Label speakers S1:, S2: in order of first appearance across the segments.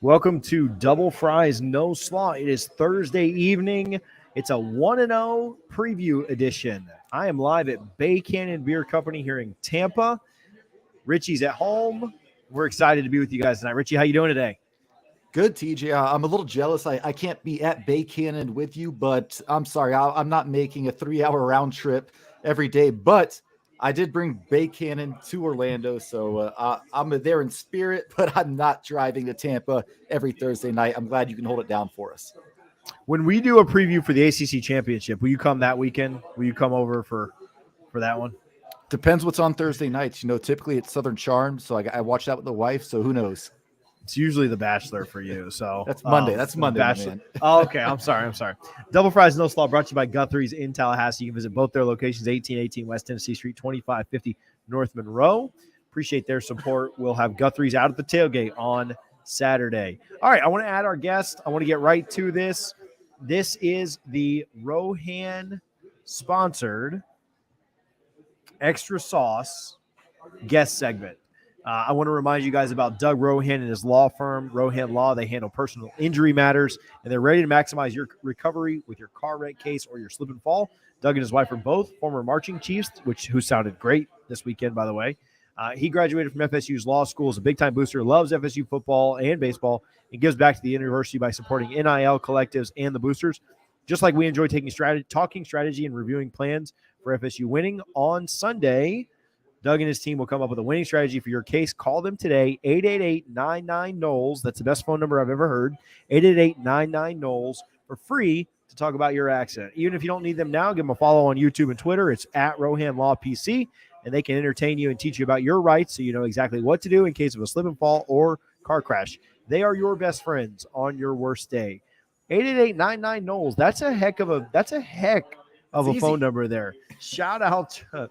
S1: Welcome to Double Fries No Slaw. It is Thursday evening. It's a 1-0 preview edition. I am live at Bay Canyon Beer Company here in Tampa. Richie's at home. We're excited to be with you guys tonight. Richie, how you doing today?
S2: Good, TJ. I'm a little jealous. I can't be at Bay Canyon with you, but I'm sorry. I'm not making a 3-hour round trip every day, but I did bring Bay Canyon to Orlando. So I'm there in spirit, but I'm not driving to Tampa every Thursday night. I'm glad you can hold it down for us.
S1: When we do a preview for the ACC Championship, will you come that weekend? Will you come over for that one?
S2: Depends what's on Thursday nights. Typically it's Southern Charm, so I watch that with the wife, so who knows?
S1: It's usually The Bachelor for you. So
S2: that's Monday. That's Monday, man.
S1: Oh, okay. I'm sorry. Double Fries No Slaw brought to you by Guthrie's in Tallahassee. You can visit both their locations, 1818 West Tennessee Street, 2550 North Monroe. Appreciate their support. We'll have Guthrie's out at the tailgate on Saturday. All right. I want to add our guest. I want to get right to this. This is the Rohan sponsored extra sauce guest segment. I want to remind you guys about Doug Rohan and his law firm, Rohan Law. They handle personal injury matters, and they're ready to maximize your recovery with your car wreck case or your slip and fall. Doug and his wife are both former marching chiefs, who sounded great this weekend, by the way. He graduated from FSU's law school, is a big-time booster, loves FSU football and baseball, and gives back to the university by supporting NIL collectives and the boosters. Just like we enjoy talking strategy and reviewing plans for FSU winning on Sunday, Doug and his team will come up with a winning strategy for your case. Call them today, 888-99-NOLES. That's the best phone number I've ever heard, 888-99-NOLES, for free to talk about your accident. Even if you don't need them now, give them a follow on YouTube and Twitter. It's at Rohan Law PC, and they can entertain you and teach you about your rights so you know exactly what to do in case of a slip and fall or car crash. They are your best friends on your worst day. 888-99-NOLES. That's a heck of a phone number there. Shout out to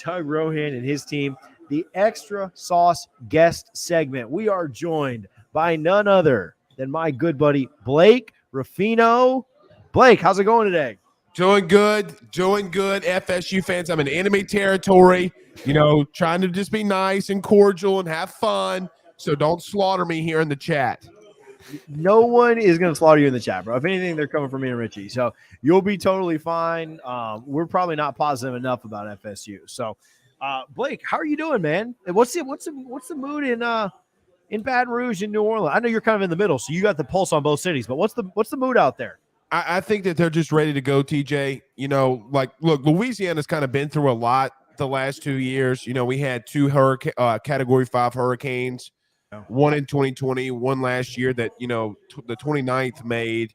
S1: Doug Rohan and his team. The Extra Sauce guest segment. We are joined by none other than my good buddy Blake Rafino. Blake, how's it going today?
S3: Doing good, FSU fans. I'm in enemy territory, trying to just be nice and cordial and have fun. So don't slaughter me here in the chat.
S1: No one is going to slaughter you in the chat, bro. If anything, they're coming for me and Richie. So you'll be totally fine. We're probably not positive enough about FSU. So, Blake, how are you doing, man? What's the mood in Baton Rouge and New Orleans? I know you're kind of in the middle, so you got the pulse on both cities. But what's the mood out there?
S3: I think that they're just ready to go, TJ. Look, Louisiana's kind of been through a lot the last 2 years. We had two Category 5 hurricanes. One in 2020, one last year that, the 29th made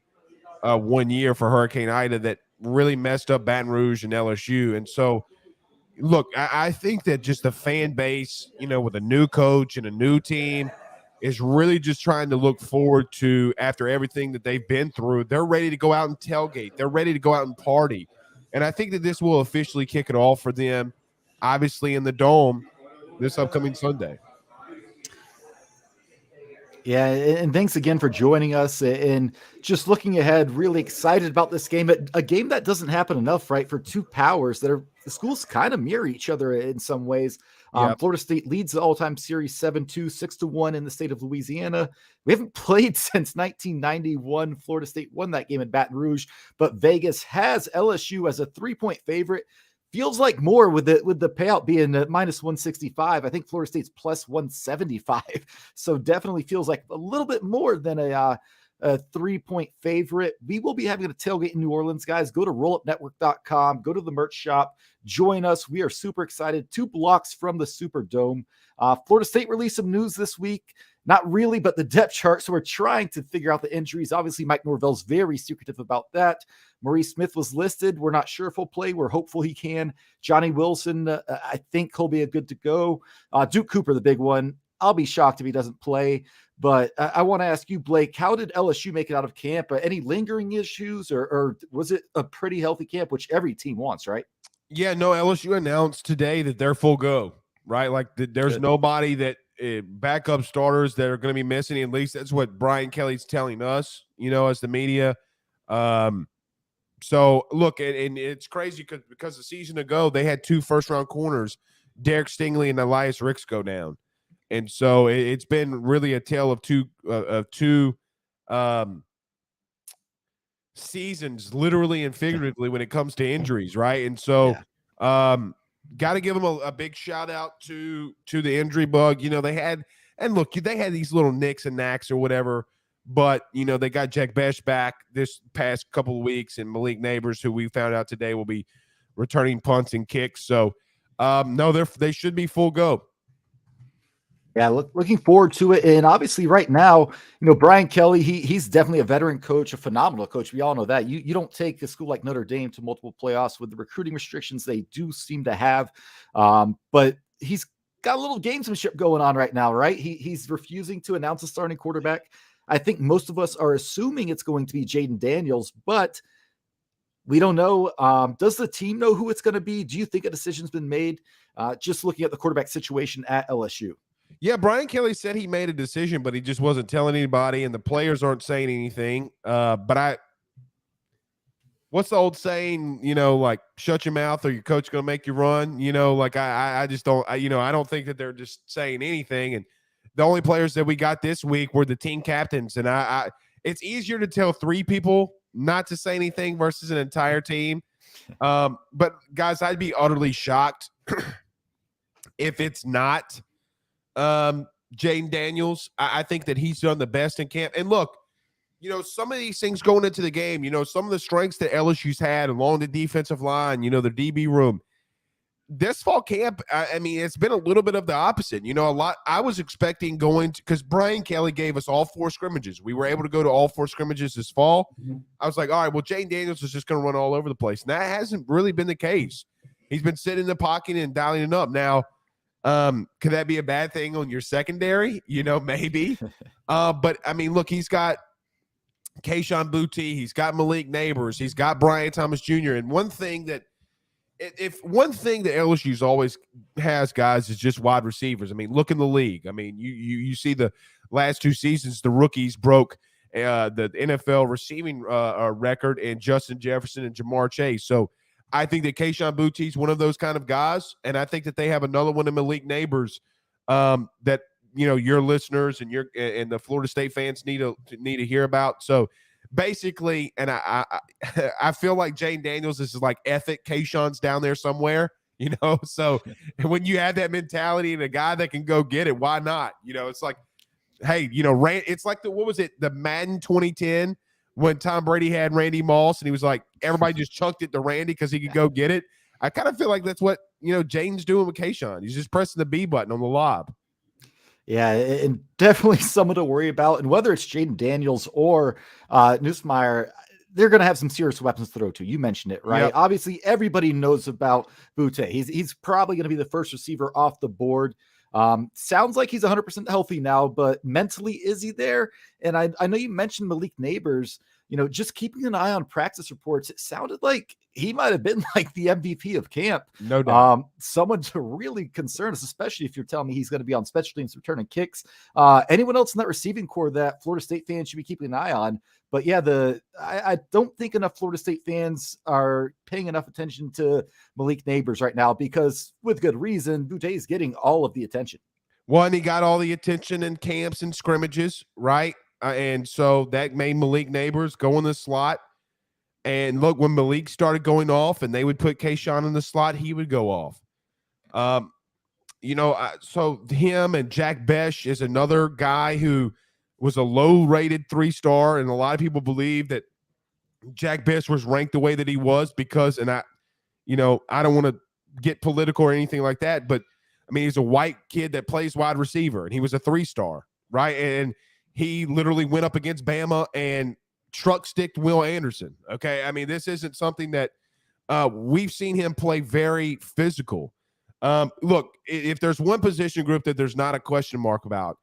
S3: 1 year for Hurricane Ida that really messed up Baton Rouge and LSU. And so, look, I think that just the fan base, with a new coach and a new team is really just trying to look forward to, after everything that they've been through, they're ready to go out and tailgate. They're ready to go out and party. And I think that this will officially kick it off for them, obviously in the Dome this upcoming Sunday.
S2: Yeah, and thanks again for joining us and just looking ahead, really excited about this game. A game that doesn't happen enough, right, for two powers that are, the schools kind of mirror each other in some ways. Yep. Florida State leads the all-time series 7-2, 6-1 in the state of Louisiana. We haven't played since 1991. Florida State won that game in Baton Rouge, but Vegas has LSU as a 3-point favorite. Feels like more with the payout being minus 165. I think Florida State's plus 175. So definitely feels like a little bit more than a 3-point favorite. We will be having a tailgate in New Orleans, guys. Go to rollupnetwork.com, go to the merch shop, join us. We are super excited. 2 blocks from the Superdome. Florida State released some news this week. Not really, but the depth chart. So we're trying to figure out the injuries. Obviously, Mike Norvell's very secretive about that. Maurice Smith was listed. We're not sure if he'll play. We're hopeful he can. Johnny Wilson, I think he'll be a good to go. Duke Cooper, the big one. I'll be shocked if he doesn't play. But I want to ask you, Blake, how did LSU make it out of camp? Any lingering issues, or was it a pretty healthy camp, which every team wants, right?
S3: Yeah, no, LSU announced today that they're full go, right? Like there's nobody that backup starters that are going to be missing. At least that's what Brian Kelly's telling us, as the media. So look, and it's crazy because a season ago they had 2 first-round corners, Derek Stingley and Elias Ricks, go down. And so it's been really a tale of two seasons, literally and figuratively, when it comes to injuries, right? And so got to give them a big shout out to the injury bug. They had these little nicks and knacks or whatever, but they got Jack Besh back this past couple of weeks, and Malik Neighbors, who we found out today will be returning punts and kicks. So no, they should be full go.
S2: Yeah, looking forward to it. And obviously right now, Brian Kelly, he's definitely a veteran coach, a phenomenal coach. We all know that. You don't take a school like Notre Dame to multiple playoffs with the recruiting restrictions they do seem to have. But he's got a little gamesmanship going on right now, right? He's refusing to announce a starting quarterback. I think most of us are assuming it's going to be Jaden Daniels, but we don't know. Does the team know who it's going to be? Do you think a decision's been made? Just looking at the quarterback situation at LSU.
S3: Yeah, Brian Kelly said he made a decision, but he just wasn't telling anybody, and the players aren't saying anything. What's the old saying? Like, shut your mouth or your coach going to make you run. I just don't. I don't think that they're just saying anything. And the only players that we got this week were the team captains, and it's easier to tell 3 people not to say anything versus an entire team. But guys, I'd be utterly shocked if it's not Jaden Daniels. I think that he's done the best in camp. And look, some of these things going into the game, some of the strengths that LSU's had along the defensive line, the DB room. This fall camp, it's been a little bit of the opposite. I was expecting because Brian Kelly gave us all 4 scrimmages. We were able to go to all 4 scrimmages this fall. Mm-hmm. I was like, all right, well, Jaden Daniels is just going to run all over the place. And that hasn't really been the case. He's been sitting in the pocket and dialing it up. Now, could that be a bad thing on your secondary? Maybe. But look, he's got Kayshon Boutte, he's got Malik Neighbors, he's got Brian Thomas Jr. And one thing that LSU's always has, guys, is just wide receivers. Look in the league. You see the last 2 seasons, the rookies broke the NFL receiving record, and Justin Jefferson and Jamar Chase. So I think that Kayshon Boutte is one of those kind of guys, and I think that they have another one in Malik Neighbors that your listeners and the Florida State fans need to hear about. So basically, and I feel like Jaden Daniels is like ethic. Kayshon's down there somewhere, So when you have that mentality and a guy that can go get it, why not? It's like, hey, it's like the Madden 2010. When Tom Brady had Randy Moss and he was like, everybody just chunked it to Randy because he could go get it. I kind of feel like that's what, Jaden's doing with Kayshon. He's just pressing the B button on the lob.
S2: Yeah, and definitely someone to worry about. And whether it's Jaden Daniels or Nussmeier, they're going to have some serious weapons to throw to. You mentioned it, right?
S3: Yep.
S2: Obviously, everybody knows about Boutte. He's probably going to be the first receiver off the board. Sounds like he's 100% healthy now, but mentally, is he there? And I know you mentioned Malik Neighbors, just keeping an eye on practice reports. It sounded like he might have been like the MVP of camp.
S3: No doubt.
S2: Someone to really concern us, especially if you're telling me he's going to be on special teams returning kicks. Anyone else in that receiving core that Florida State fans should be keeping an eye on. But yeah, I don't think enough Florida State fans are paying enough attention to Malik Neighbors right now, because with good reason, Boutte is getting all of the attention.
S3: Well, and he got all the attention in camps and scrimmages, right? And so that made Malik Neighbors go in the slot. And look, when Malik started going off and they would put Kayshon in the slot, he would go off. So him and Jack Besh is another guy who was a low-rated 3-star, and a lot of people believe that Jack Besh was ranked the way that he was because, and I don't want to get political or anything like that, but he's a white kid that plays wide receiver, and he was a 3-star, right? And he literally went up against Bama and truck-sticked Will Anderson, okay? This isn't something that we've seen him play very physical. Look, if there's one position group that there's not a question mark about,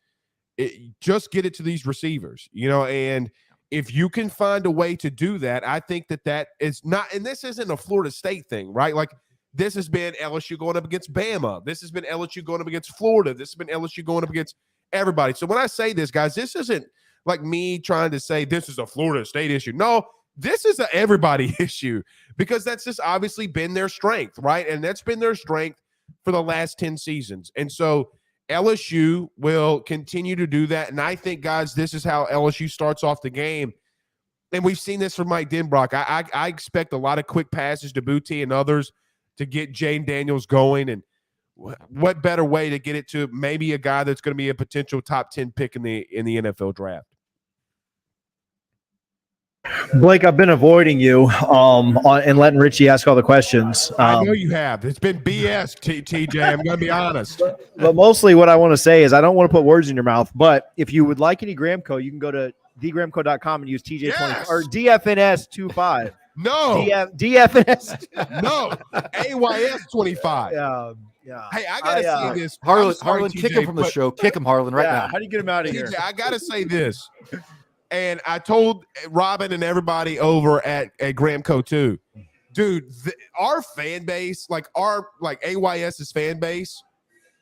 S3: just get it to these receivers, and if you can find a way to do that, I think that is not, and this isn't a Florida State thing, right? Like, this has been LSU going up against Bama. This has been LSU going up against Florida. This has been LSU going up against everybody. So when I say this, guys, this isn't like me trying to say this is a Florida State issue. No, this is a everybody issue, because that's just obviously been their strength, right? And that's been their strength for the last 10 seasons. And so LSU will continue to do that. And I think, guys, this is how LSU starts off the game. And we've seen this from Mike Denbrock. I expect a lot of quick passes to Booty and others to get Jane Daniels going. And what better way to get it to maybe a guy that's going to be a potential top 10 pick in the NFL draft?
S1: Blake, I've been avoiding you and letting Richie ask all the questions.
S3: I know you have. It's been BS, TJ. I'm going to be honest.
S1: But mostly what I want to say is I don't want to put words in your mouth, but if you would like any Gramco, you can go to thegramco.com and use TJ20 or DFNS25.
S3: No.
S1: DFNS.
S3: No. AYS25.
S1: Yeah.
S3: Hey, I got to say this.
S2: Harlan, kick him from the show. Kick him, Harlan, right now.
S1: How do you get him out of here?
S3: TJ, I got to say this. And I told Robin and everybody over at Gramco too, dude, our fan base, like AYS's fan base,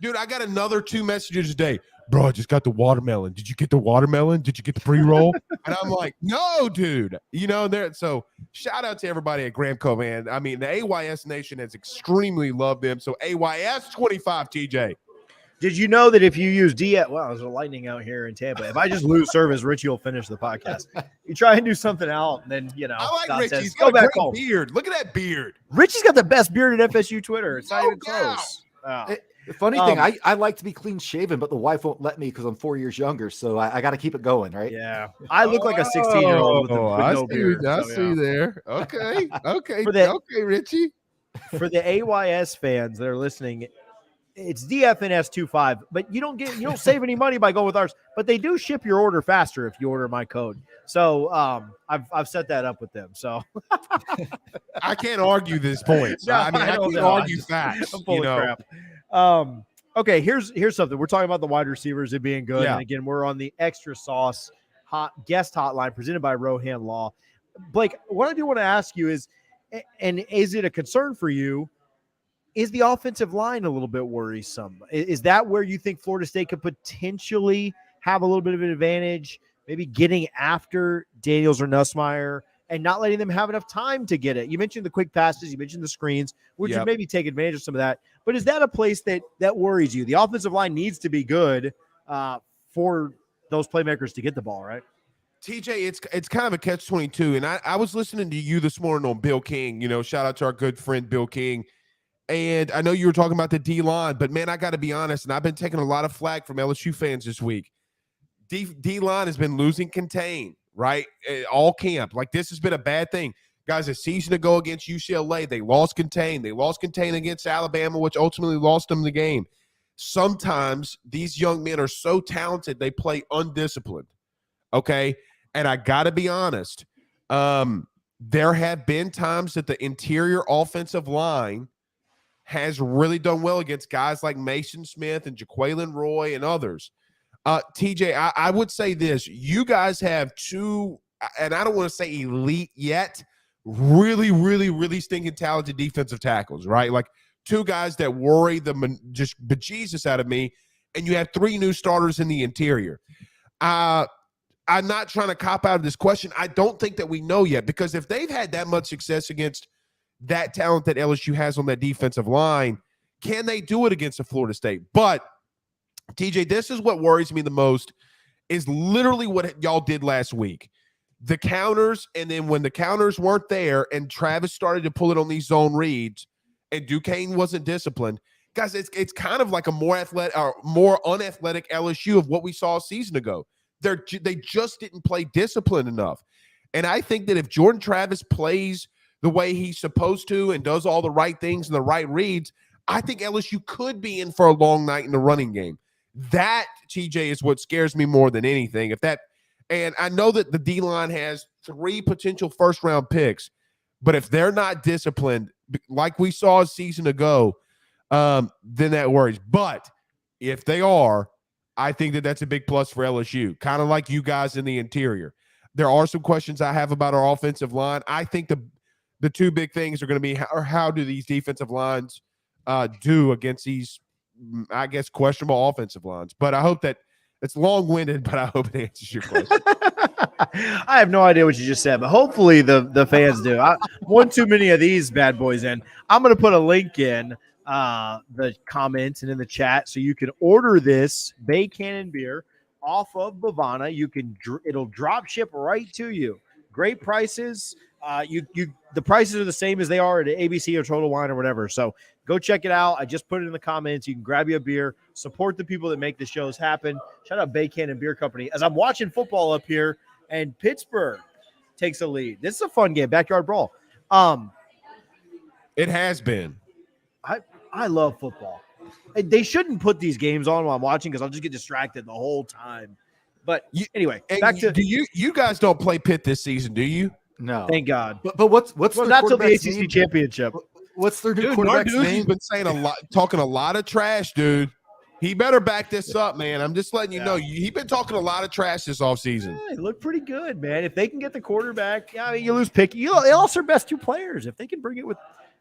S3: dude, I got another 2 messages today. Bro, I just got the watermelon. Did you get the watermelon? Did you get the pre-roll? And I'm like, no, dude. So shout out to everybody at Gramco, man. I mean, the AYS Nation has extremely loved them. So AYS 25, TJ.
S1: Did you know that if you use wow, there's a lightning out here in Tampa. If I just lose service, Richie will finish the podcast. You try and do something out, and then,
S3: I like
S1: Scott
S3: Richie.
S1: says,
S3: He's
S1: go
S3: got
S1: back
S3: a great
S1: home.
S3: beard. Look at that beard.
S1: Richie's got the best beard at FSU Twitter. It's not
S3: No
S1: even
S3: doubt.
S1: close. Wow.
S2: The funny thing, I like to be clean shaven, but the wife won't let me because I'm 4 years younger. So I got to keep it going, right?
S1: Yeah. I look like a 16-year-old with no beard.
S3: I
S1: so,
S3: see there. Okay. Okay.
S1: For
S3: Richie.
S1: For the AYS fans that are listening, it's DFNS25, but you don't save any money by going with ours, but they do ship your order faster if you order my code. So I've set that up with them. So
S3: I can't argue this point.
S1: No,
S3: I can't argue facts.
S1: I'm full of crap. Okay, here's something. We're talking about the wide receivers and being good.
S3: Yeah.
S1: And again, we're on the Extra Sauce guest hotline presented by Rohan Law. Blake, what I do want to ask you is it a concern for you? Is the offensive line a little bit worrisome? Is that where you think Florida State could potentially have a little bit of an advantage, maybe getting after Daniels or Nussmeier and not letting them have enough time to get it? You mentioned the quick passes, you mentioned the screens, which would maybe take advantage of some of that. But is that a place that worries you? The offensive line needs to be good for those playmakers to get the ball, right?
S3: TJ, it's kind of a catch-22. And I was listening to you this morning on Bill King. Shout out to our good friend Bill King. And I know you were talking about the D-line, but, man, I got to be honest, and I've been taking a lot of flack from LSU fans this week. D-line has been losing contain, right, all camp. Like, this has been a bad thing. Guys, a season ago against UCLA, they lost contain. They lost contain against Alabama, which ultimately lost them the game. Sometimes these young men are so talented, they play undisciplined, okay? And I got to be honest, there have been times that the interior offensive line has really done well against guys like Mason Smith and Jaquelin Roy and others. TJ, I would say this. You guys have two, and I don't want to say elite yet, really, really, really stinking talented defensive tackles, right? Like two guys that worry the just bejesus out of me, and you have 3 new starters in the interior. I'm not trying to cop out of this question. I don't think that we know yet, because if they've had that much success against that talent that LSU has on that defensive line, can they do it against a Florida State? But, TJ, this is what worries me the most, is literally what y'all did last week. The counters, and then when the counters weren't there and Travis started to pull it on these zone reads and Duquesne wasn't disciplined, guys, it's kind of like a more athletic or more unathletic LSU of what we saw a season ago. They just didn't play disciplined enough. And I think that if Jordan Travis plays the way he's supposed to and does all the right things and the right reads, I think LSU could be in for a long night in the running game. That, TJ, is what scares me more than anything. And I know that the D-line has 3 potential first-round picks, but if they're not disciplined, like we saw a season ago, then that worries. But if they are, I think that that's a big plus for LSU, kind of like you guys in the interior. There are some questions I have about our offensive line. I think the 2 big things are going to be how do these defensive lines do against these, I guess, questionable offensive lines. But I hope that it's long-winded, but I hope it answers your question.
S1: I have no idea what you just said, but hopefully the fans do. One too many of these bad boys in. I'm going to put a link in the comments and in the chat, so you can order this Bay Cannon beer off of Bavana. It'll drop ship right to you. Great prices. The prices are the same as they are at ABC or Total Wine or whatever. So go check it out. I just put it in the comments. You can grab you a beer, support the people that make the shows happen. Shout out Bay Cannon Beer Company. As I'm watching football up here, and Pittsburgh takes a lead. This is a fun game, backyard brawl.
S3: It has been.
S1: I love football. They shouldn't put these games on while I'm watching because I'll just get distracted the whole time. But anyway, back to
S3: you guys don't play Pitt this season, do you?
S2: No,
S1: thank God.
S2: But what's
S1: not till the ACC
S2: name?
S1: championship?
S2: What's their new quarterback's name?
S3: He's been saying talking a lot of trash, dude. He better back this up, man. I'm just letting you know. He's been talking a lot of trash this offseason.
S1: Yeah, they look pretty good, man. If they can get the quarterback, I mean, you lose Pickett. They lost their best two players. If they can bring it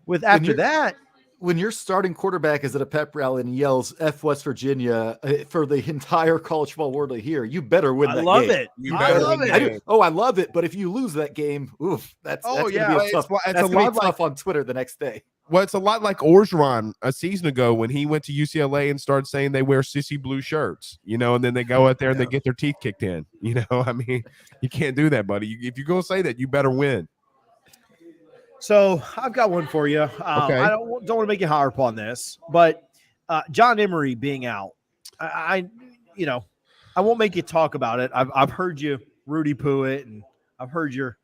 S1: with after that.
S2: When your starting quarterback is at a pep rally and yells F West Virginia for the entire college football world to hear, you better win that game.
S1: I love it.
S3: I
S2: love it. But if you lose that game, that's going to be tough. That's going to be tough on Twitter the next day.
S3: Well, it's a lot like Orgeron a season ago when he went to UCLA and started saying they wear sissy blue shirts, and then they go out there and they get their teeth kicked in. I mean, you can't do that, buddy. If you're going to say that, you better win.
S1: So I've got one for you.
S3: Okay.
S1: I don't want to make you harp on this, but John Emery being out, I won't make you talk about it. I've heard you Rudy Poo it, and I've heard your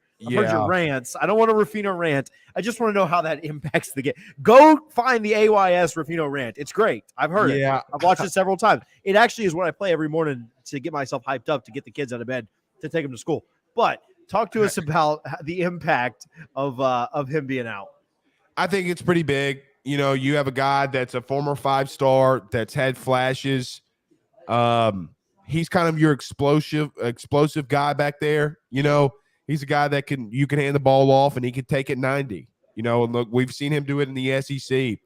S1: rants. I don't want a Rafino rant. I just want to know how that impacts the game. Go find the AYS Rafino rant. It's great. I've heard it. I've watched it several times. It actually is what I play every morning to get myself hyped up to get the kids out of bed to take them to school. But talk to us about the impact of him being out.
S3: I think it's pretty big. You have a guy that's a former 5-star that's had flashes. He's kind of your explosive guy back there. He's a guy that you can hand the ball off and he can take it 90. And look, we've seen him do it in the SEC.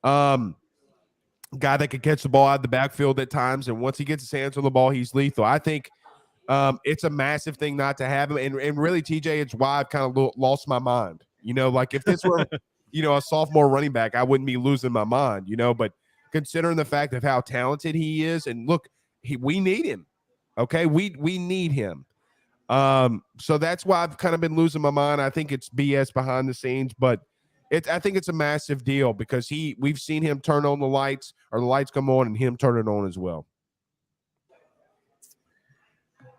S3: Guy that can catch the ball out of the backfield at times, and once he gets his hands on the ball, he's lethal. I think it's a massive thing not to have him, and really, TJ, it's why I've kind of lost my mind. Like if this were, a sophomore running back, I wouldn't be losing my mind. But considering the fact of how talented he is, and look, we need him. Okay, we need him. So that's why I've kind of been losing my mind. I think it's BS behind the scenes, but I think it's a massive deal because we've seen him turn on the lights, or the lights come on and him turn it on as well.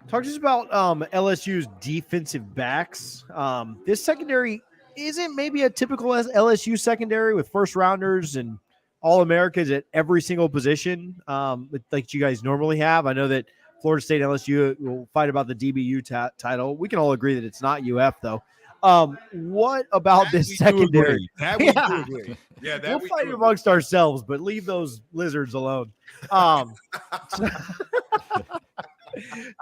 S1: Talk to us about LSU's defensive backs. This secondary isn't maybe a typical LSU secondary with first rounders and All-Americans at every single position like you guys normally have. I know that Florida State and LSU will fight about the DBU title. We can all agree that it's not UF, though. What about this secondary?
S3: That we do agree. Yeah,
S1: we'll fight amongst ourselves, but leave those lizards alone.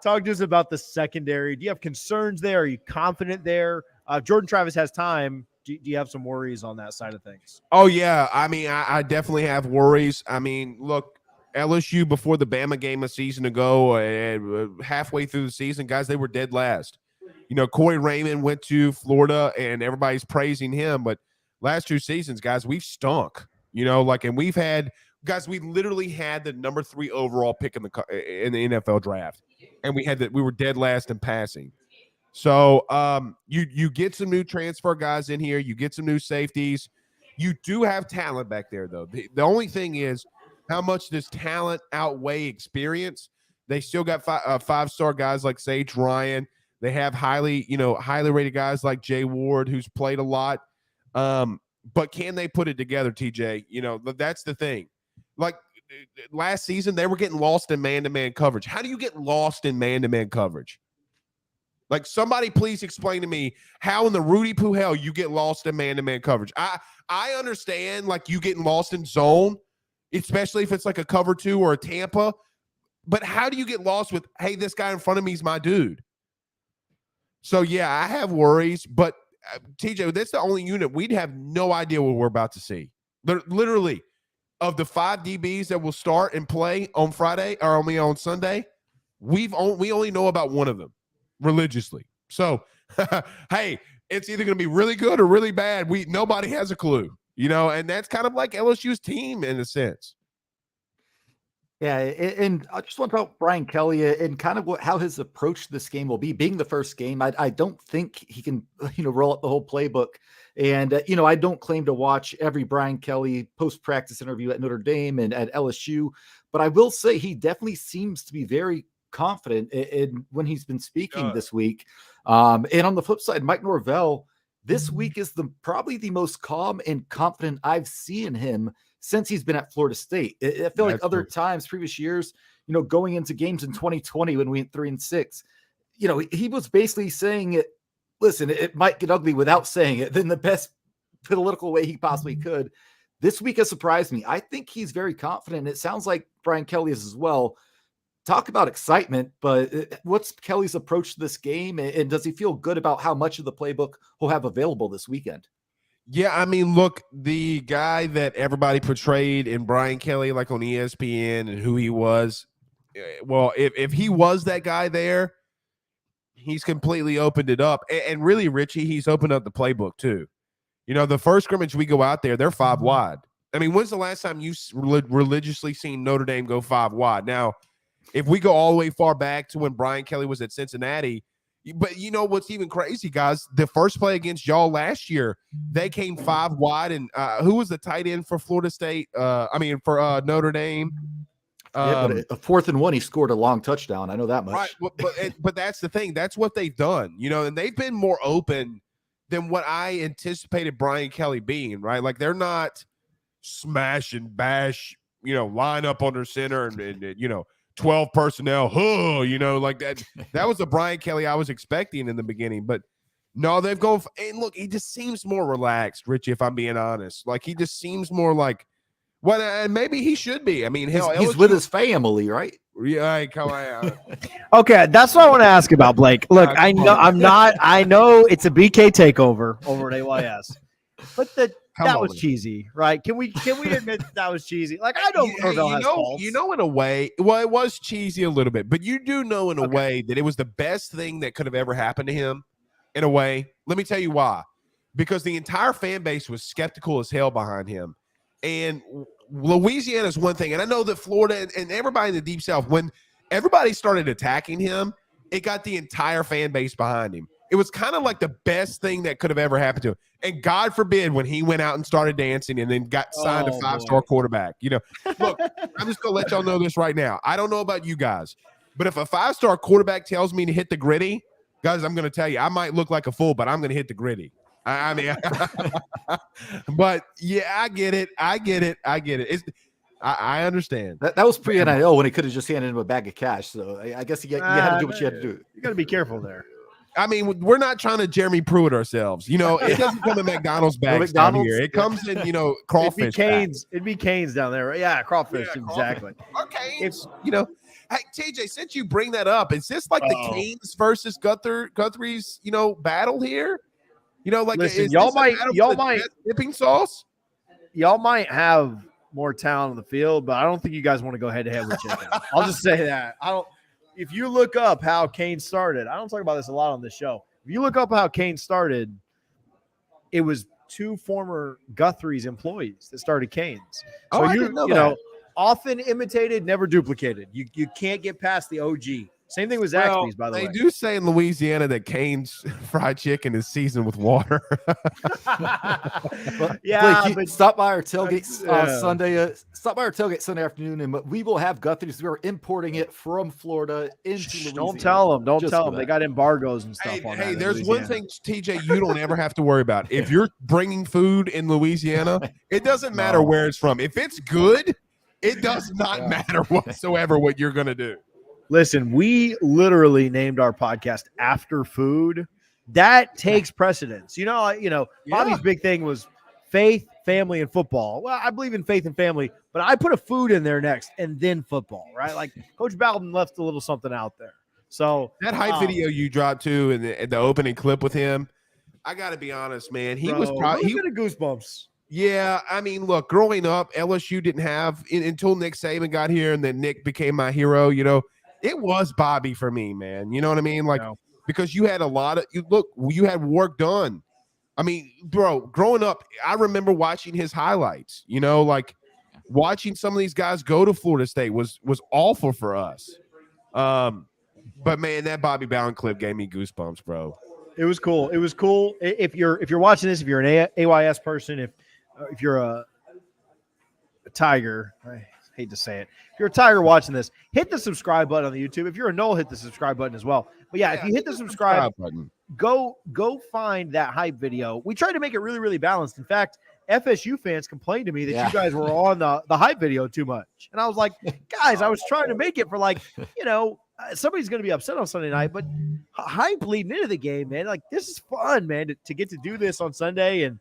S1: Talk to us about the secondary. Do you have concerns there? Are you confident there? Jordan Travis has time. Do you have some worries on that side of things?
S3: Oh, yeah. I mean, I definitely have worries. I mean, look, LSU before the Bama game a season ago, and halfway through the season, guys, they were dead last. Corey Raymond went to Florida, and everybody's praising him. But last 2 seasons, guys, we've stunk. And we've had – guys, we literally had the number 3 overall pick in the NFL draft, and we were dead last in passing. So you get some new transfer guys in here. You get some new safeties. You do have talent back there, though. The only thing is, how much does talent outweigh experience? They still got 5-star guys like Sage Ryan. They have highly rated guys like Jay Ward, who's played a lot. But can they put it together, TJ? That's the thing. Like last season, they were getting lost in man-to-man coverage. How do you get lost in man-to-man coverage? Like, somebody please explain to me how in the Rudy Poo hell you get lost in man-to-man coverage. I understand, like, you getting lost in zone, especially if it's like a cover 2 or a Tampa. But how do you get lost with, hey, this guy in front of me is my dude? So, yeah, I have worries. But, TJ, that's the only unit. We'd have no idea what we're about to see. Literally, of the 5 DBs that will start and play on Friday or on Sunday, we only know about one of them religiously. So, hey, it's either going to be really good or really bad. Nobody has a clue. and that's kind of like LSU's team in a sense.
S2: Yeah, and I just want to talk about Brian Kelly and kind of how his approach to this game will be. Being the first game, I don't think he can, roll up the whole playbook. And, I don't claim to watch every Brian Kelly post-practice interview at Notre Dame and at LSU, but I will say he definitely seems to be very confident in when he's been speaking this week. And on the flip side, Mike Norvell, this week is probably the most calm and confident I've seen him since he's been at Florida State. I feel like other times, previous years, going into games in 2020 when we went 3-6, he was basically saying it. Listen, it might get ugly without saying it in the best political way he possibly could. This week has surprised me. I think he's very confident. It sounds like Brian Kelly is as well. Talk about excitement, but what's Kelly's approach to this game? And does he feel good about how much of the playbook he'll have available this weekend?
S3: Yeah, I mean, look, the guy that everybody portrayed in Brian Kelly, like on ESPN and who he was, well, if he was that guy there, he's completely opened it up. And really, Richie, he's opened up the playbook too. The first scrimmage we go out there, they're 5 wide. I mean, when's the last time you religiously seen Notre Dame go 5 wide? Now, if we go all the way far back to when Brian Kelly was at Cincinnati, but what's even crazy, guys, the first play against y'all last year, they came 5 wide. And who was the tight end for Florida State? For Notre Dame.
S2: But a 4th and 1, he scored a long touchdown. I know that much.
S3: Right, but that's the thing. That's what they've done, and they've been more open than what I anticipated Brian Kelly being, right? Like they're not smash and bash, line up under center and 12 personnel, like that. That was the Brian Kelly I was expecting in the beginning. But no, they've gone – and look, he just seems more relaxed, Richie, if I'm being honest. Like he just seems more like – well, and maybe he should be. I mean,
S2: he's with his family, right?
S3: Yeah, come on.
S1: Okay, that's what I want to ask about, Blake. Look, I know it's a BK takeover over at AYS, but that was cheesy, right? Can we admit that was cheesy? Like I don't know.
S3: In a way, well, it was cheesy a little bit, but you do know in a way that it was the best thing that could have ever happened to him. In a way, let me tell you why. Because the entire fan base was skeptical as hell behind him, and Louisiana is one thing, and I know that Florida and everybody in the Deep South, when everybody started attacking him, it got the entire fan base behind him. It was kind of like the best thing that could have ever happened to him. And God forbid when he went out and started dancing and then got signed a 5-star quarterback. Look, I'm just going to let y'all know this right now. I don't know about you guys, but if a 5-star quarterback tells me to hit the gritty, guys, I'm going to tell you, I might look like a fool, but I'm going to hit the gritty. I mean, but yeah, I get it. I understand.
S2: That was pre-NIL when he could have just handed him a bag of cash. So I guess you had to do what you had to do.
S1: You got to be careful there.
S3: I mean, we're not trying to Jeremy Pruitt ourselves. It doesn't come in McDonald's bags down here. It comes in, crawfish.
S1: It'd be Canes down there, right? Yeah, crawfish, exactly.
S3: Or Canes, Hey, TJ, since you bring that up, is this like the Canes versus Guthrie's, battle here?
S1: Listen, y'all might
S3: dipping sauce.
S1: Y'all might have more talent on the field, but I don't think you guys want to go head to head with Chicken. I'll just say that. If you look up how Kane started, I don't talk about this a lot on this show. If you look up how Kane started, it was 2 former Guthrie's employees that started Cane's. So
S2: I didn't know that.
S1: Often imitated, never duplicated. You can't get past the OG. Same thing with Zaxby's, by the way.
S3: They do say in Louisiana that Cane's fried chicken is seasoned with water.
S2: Blake, stop by our tailgate Sunday. Stop by our tailgate Sunday afternoon, and we will have Guthrie's. We are importing it from Florida into Louisiana.
S1: Don't tell them. Don't tell them. They got embargoes and stuff on that.
S3: Hey, there's one thing, TJ, you don't ever have to worry about. If you're bringing food in Louisiana, it doesn't matter where it's from. If it's good, it does not matter whatsoever what you're going to do.
S1: Listen, we literally named our podcast after food. That takes precedence. Bobby's big thing was faith, family, and football. Well, I believe in faith and family, but I put a food in there next and then football, right? Like Coach Bowden left a little something out there. So
S3: that hype video you dropped too in the opening clip with him, I got to be honest, man. He was probably
S1: goosebumps.
S3: Yeah, I mean, look, growing up, LSU didn't have until Nick Saban got here, and then Nick became my hero. It was Bobby for me, man. You know what I mean? Like, because you had a lot of you had work done I mean, bro, growing up, I remember watching his highlights. You know, like watching some of these guys go to Florida State was awful for us. But man, that Bobby Bowden clip gave me goosebumps, bro.
S1: It was cool. It was cool. If you're watching this, if you're an AYS person, if you're a Tiger, I hate to say it. If you're a Tiger watching this, hit the subscribe button on the YouTube. If you're a Nole, hit the subscribe button as well. But yeah, if you hit the subscribe button, go find that hype video. We tried to make it really, really balanced. In fact, FSU fans complained to me that you guys were on the hype video too much. And I was like, guys, I was trying to make it for somebody's going to be upset on Sunday night, but hype leading into the game, man. Like, this is fun, man, to get to do this on Sunday. And,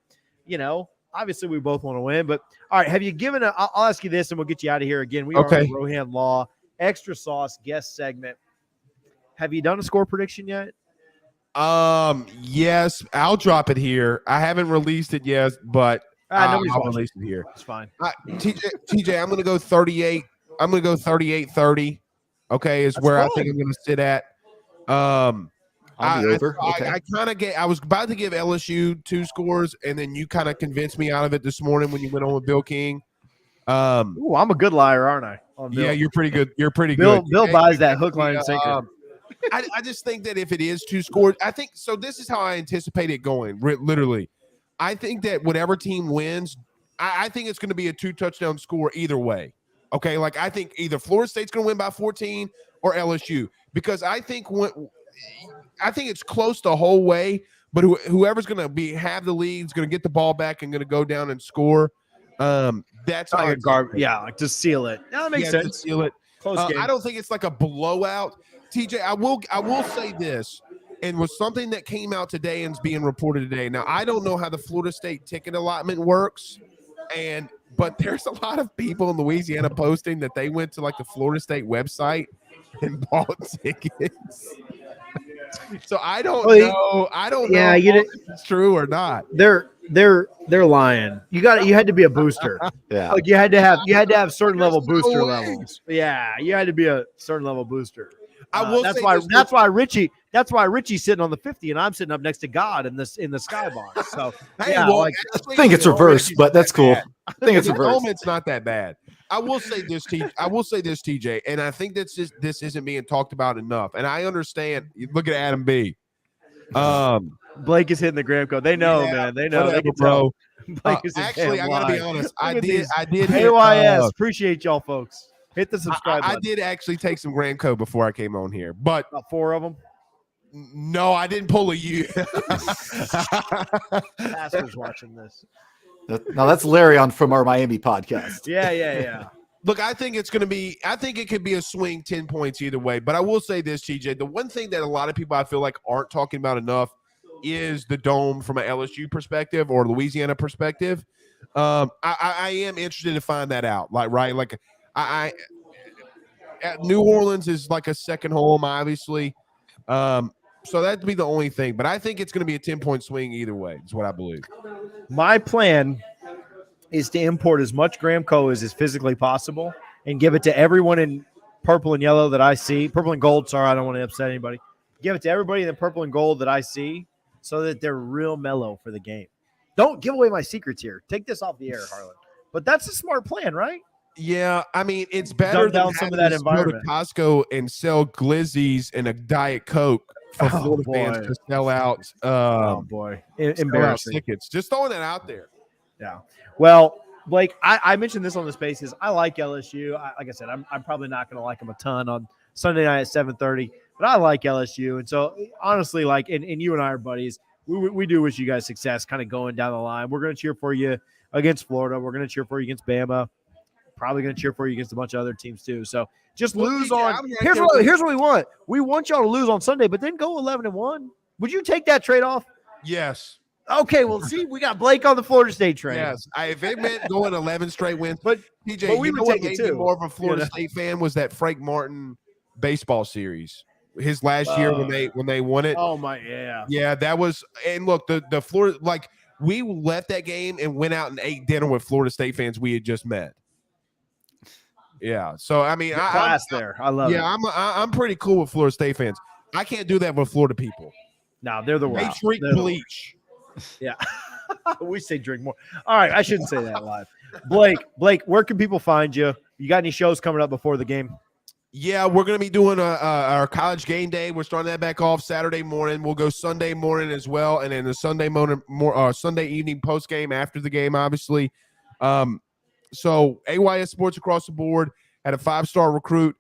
S1: obviously we both want to win. But, all right, have you given I'll ask you this and we'll get you out of here again. We are on the Rohan Law Extra Sauce guest segment. Have you done a score prediction yet?
S3: Yes, I'll drop it here. I haven't released it yet, but I'll release it here.
S1: It's fine.
S3: TJ, I'm going to go 38. I'm going to go 38-30. Okay, is where I think I'm going to sit at. I was about to give LSU 2 scores, and then you kind of convinced me out of it this morning when you went on with Bill King.
S1: Ooh, I'm a good liar, aren't I?
S3: Yeah, you're pretty good. You're pretty good.
S1: Bill buys that hook, line, and sinker.
S3: I just think that if it is 2 scores, I think so. This is how I anticipate it going. Literally, I think that whatever team wins, I think it's going to be a 2-touchdown score either way. Okay, like I think either Florida State's going to win by 14 or LSU, because I think it's close the whole way. But whoever's going to have the lead is going to get the ball back and going to go down and score. That's
S1: like like to seal it. No, that makes sense.
S3: To seal it.
S1: Close game.
S3: I don't think it's like a blowout. TJ, I will say this, and was something that came out today and is being reported today. Now, I don't know how the Florida State ticket allotment works, but there's a lot of people in Louisiana posting that they went to like the Florida State website and bought tickets. So I don't know. I don't know if it's true or not.
S1: They're lying. You had to be a booster. Like you had to have certain level booster levels. Yeah, you had to be a certain level booster. That's why Richie's sitting on the 50 and I'm sitting up next to God in the sky box. So
S2: I think it's reversed, but that's cool. I think it's reversed.
S3: It's not that bad. I will say this, TJ, and I think this isn't being talked about enough. And I understand. Look at Adam B.
S1: Blake is hitting the gram code. They know, man. They know.
S3: Whatever, bro.
S1: Actually,
S3: I gotta be honest. I did.
S1: AYS. Appreciate y'all, folks. Hit the subscribe button.
S3: I did actually take some gram code before I came on here, but
S1: about 4 of them.
S3: No, I didn't pull a U.
S1: Pastor's watching this.
S2: Now that's Larry from our Miami podcast.
S1: Yeah.
S3: Look, I think it could be a swing 10 points either way. But I will say this, TJ, the one thing that a lot of people I feel like aren't talking about enough is the dome from an LSU perspective or Louisiana perspective. I am interested to find that out. New Orleans is like a second home, obviously. So that'd be the only thing. But I think it's going to be a 10-point swing either way, is what I believe.
S1: My plan is to import as much Gramco as is physically possible and give it to everyone in purple and yellow that I see. Purple and gold, sorry, I don't want to upset anybody. Give it to everybody in the purple and gold that I see so that they're real mellow for the game. Don't give away my secrets here. Take this off the air, Harlan. But that's a smart plan, right?
S3: Yeah, I mean, it's better than
S1: some of that environment.
S3: Go to Costco and sell glizzies and a Diet Coke for Florida fans to sell out.
S1: Embarrassing
S3: tickets. Just throwing that out there.
S1: Yeah. Well, Blake, I mentioned this on the space because I like LSU. Like I said, I'm probably not going to like them a ton on Sunday night at 7:30, but I like LSU. And so, honestly, and you and I are buddies. We do wish you guys success kind of going down the line. We're going to cheer for you against Florida. We're going to cheer for you against Bama. Probably going to cheer for you against a bunch of other teams too. So just lose on. Here's what we want. We want y'all to lose on Sunday, but then go 11-1. Would you take that trade off?
S3: Yes.
S1: Okay. Well, see, we got Blake on the Florida State train.
S3: Yes. If it meant going 11 straight wins,
S1: but
S3: TJ,
S1: we would take it too.
S3: More of a Florida State fan was that Frank Martin baseball series. His last year when they won it.
S1: Oh my,
S3: yeah. That was. And look, the Florida, like we left that game and went out and ate dinner with Florida State fans we had just met. Yeah, so I mean,
S1: I love it.
S3: Yeah, I'm pretty cool with Florida State fans. I can't do that with Florida people.
S1: No, they're the worst.
S3: They drink bleach.
S1: Yeah. We say drink more. All right. I shouldn't say that live. Blake, where can people find you? You got any shows coming up before the game?
S3: Yeah, we're going to be doing our college game day. We're starting that back off Saturday morning. We'll go Sunday morning as well, and then the Sunday morning, Sunday evening post game after the game, obviously. So AYS Sports across the board had a 5-star recruit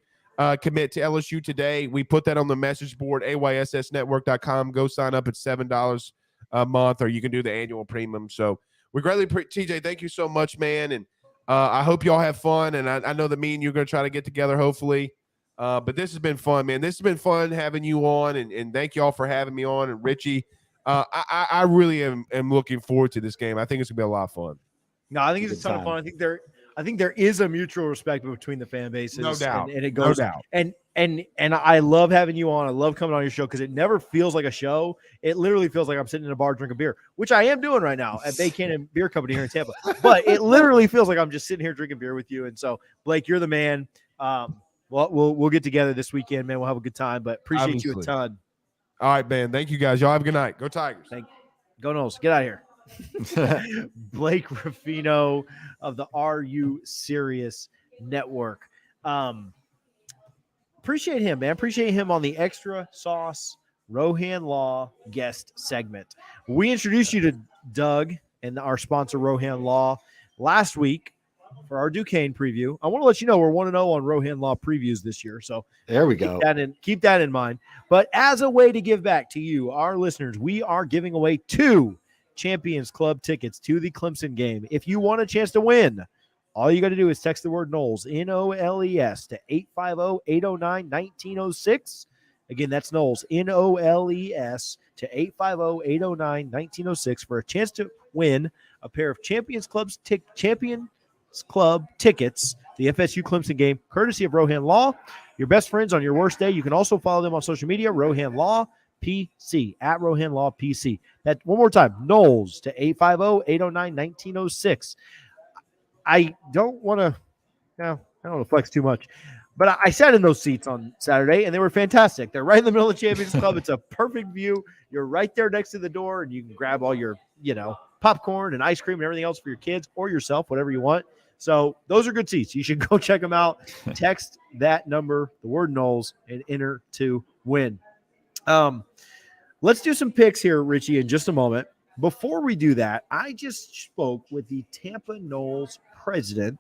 S3: commit to LSU today. We put that on the message board, AYSSnetwork.com. Go sign up at $7 a month, or you can do the annual premium. So we greatly TJ, thank you so much, man, and I hope y'all have fun. And I know that me and you're going to try to get together, hopefully. But this has been fun, man. This has been fun having you on, and thank y'all for having me on. And Richie, I really am looking forward to this game. I think it's gonna be a lot of fun.
S1: No, I think it's a ton of fun. I think there is a mutual respect between the fan bases.
S3: No doubt.
S1: And it goes
S3: no doubt.
S1: And I love having you on. I love coming on your show because it never feels like a show. It literally feels like I'm sitting in a bar drinking beer, which I am doing right now at Bay Canyon Beer Company here in Tampa. But it literally feels like I'm just sitting here drinking beer with you. And so, Blake, you're the man. Well, we'll get together this weekend, man. We'll have a good time, but appreciate you a ton.
S3: All right, man. Thank you, guys. Y'all have a good night. Go Tigers.
S1: Go Noles. Get out of here. Blake Rafino of the Are You Serious Network. Appreciate him, man. Appreciate him on the Extra Sauce Rohan Law guest segment. We introduced you to Doug and our sponsor, Rohan Law, last week for our Duquesne preview. I want to let you know we're 1-0 on Rohan Law previews this year. So
S2: there we go.
S1: Keep that in mind. But as a way to give back to you, our listeners, we are giving away 2 Champions Club tickets to the Clemson game. If you want a chance to win, all you got to do is text the word Noles, N-O-L-E-S, to 850-809-1906. Again, that's Noles, N-O-L-E-S, to 850-809-1906 for a chance to win a pair of Champions Club tickets, the FSU Clemson game, courtesy of Rohan Law. Your best friends on your worst day. You can also follow them on social media, Rohan Law PC, at Rohan Law PC. That one more time, Noles to 850-809-1906. I don't want to flex too much, but I sat in those seats on Saturday, and they were fantastic. They're right in the middle of the Champions Club. It's a perfect view. You're right there next to the door, and you can grab all your, popcorn and ice cream and everything else for your kids or yourself, whatever you want. So those are good seats. You should go check them out. Text that number, the word Noles, and enter to win. Let's do some picks here, Richie, in just a moment. Before we do that, I just spoke with the Tampa Knolls president,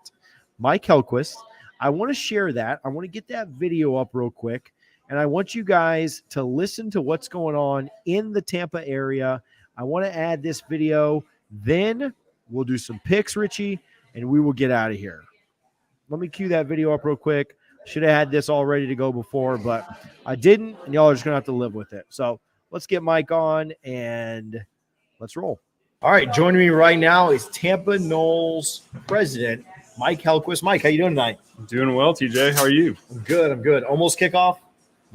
S1: Mike Helquist. I want to share that. I want to get that video up real quick, and I want you guys to listen to what's going on in the Tampa area. I want to add this video. Then we'll do some picks, Richie, and we will get out of here. Let me cue that video up real quick. Should have had this all ready to go before, but I didn't, and y'all are just going to have to live with it. So let's get Mike on, and let's roll. All right, joining me right now is Tampa Knolls president, Mike Helquist. Mike, how you doing tonight?
S4: I'm doing well, TJ. How are you?
S1: I'm good. Almost kickoff.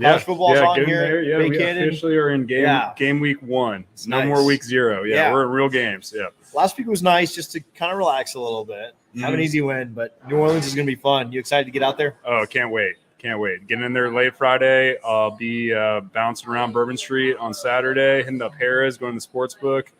S1: College football's on here.
S4: There. Yeah, we officially are in game week 1. It's no more week 0. Yeah, we're in real games. Yeah.
S1: Last week was nice just to kind of relax a little bit. Have an easy win, but New Orleans is going to be fun. You excited to get out there?
S4: Oh, can't wait. Getting in there late Friday. I'll be bouncing around Bourbon Street on Saturday, hitting up Harrah's, going to the sports book,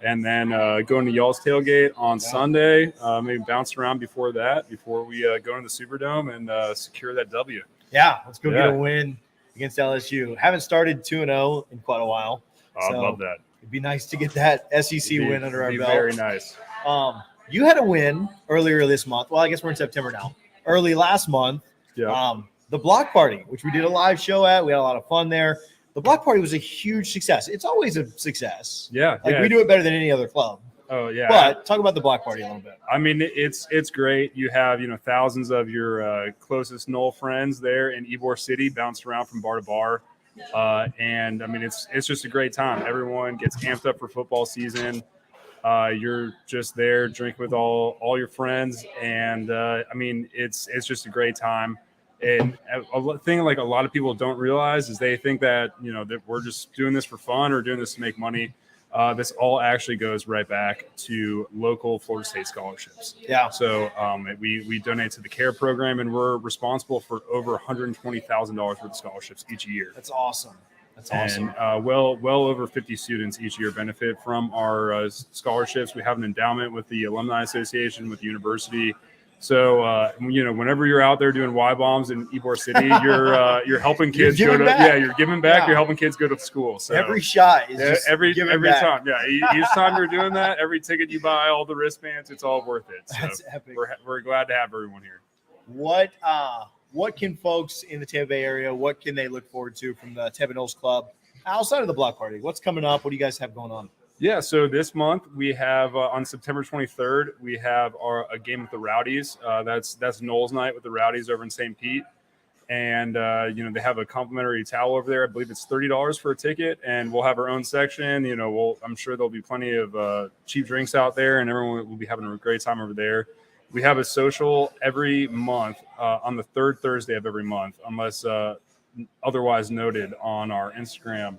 S4: and then going to Y'all's Tailgate on Sunday. Maybe bounce around before we go into the Superdome and secure that W.
S1: Yeah, let's go get a win against LSU. Haven't started 2-0 in quite a while.
S4: I love that.
S1: It'd be nice to get that SEC win under our belt.
S4: Very nice.
S1: You had a win earlier this month. Well, I guess we're in September now. Early last month.
S4: Yeah.
S1: The block party, which we did a live show at. We had a lot of fun there. The block party was a huge success. It's always a success.
S4: Yeah.
S1: We do it better than any other club.
S4: Oh, yeah.
S1: But talk about the block party a little bit.
S4: I mean, it's great. You have, thousands of your closest Knoll friends there in Ybor City, bounced around from bar to bar. And I mean, it's just a great time. Everyone gets amped up for football season. You're just there drinking with all your friends. And I mean, it's just a great time. And a thing like a lot of people don't realize is they think that, that we're just doing this for fun or doing this to make money. This all actually goes right back to local Florida State scholarships.
S1: Yeah.
S4: So we donate to the CARE program, and we're responsible for over $120,000 worth of scholarships each year.
S1: That's awesome. That's awesome.
S4: And well over 50 students each year benefit from our scholarships. We have an endowment with the Alumni Association, with the university. So, whenever you're out there doing Y bombs in Ybor City, you're helping kids
S1: You're giving back.
S4: Yeah, you're giving back.
S1: Yeah.
S4: You're helping kids go to school. So
S1: Every shot is just
S4: every
S1: giving back.
S4: time. Yeah, each time you're doing that, every ticket you buy, all the wristbands, it's all worth it. So
S1: That's epic.
S4: we're glad to have everyone here.
S1: What can folks in the Tampa Bay area, what can they look forward to from the Tampa Knolls Club outside of the block party? What's coming up? What do you guys have going on?
S4: Yeah, so this month we have on September 23rd, we have a game with the Rowdies. That's Noles night with the Rowdies over in St. Pete. And, they have a complimentary towel over there. I believe it's $30 for a ticket, and we'll have our own section. I'm sure there'll be plenty of cheap drinks out there, and everyone will be having a great time over there. We have a social every month on the third Thursday of every month, unless otherwise noted on our Instagram.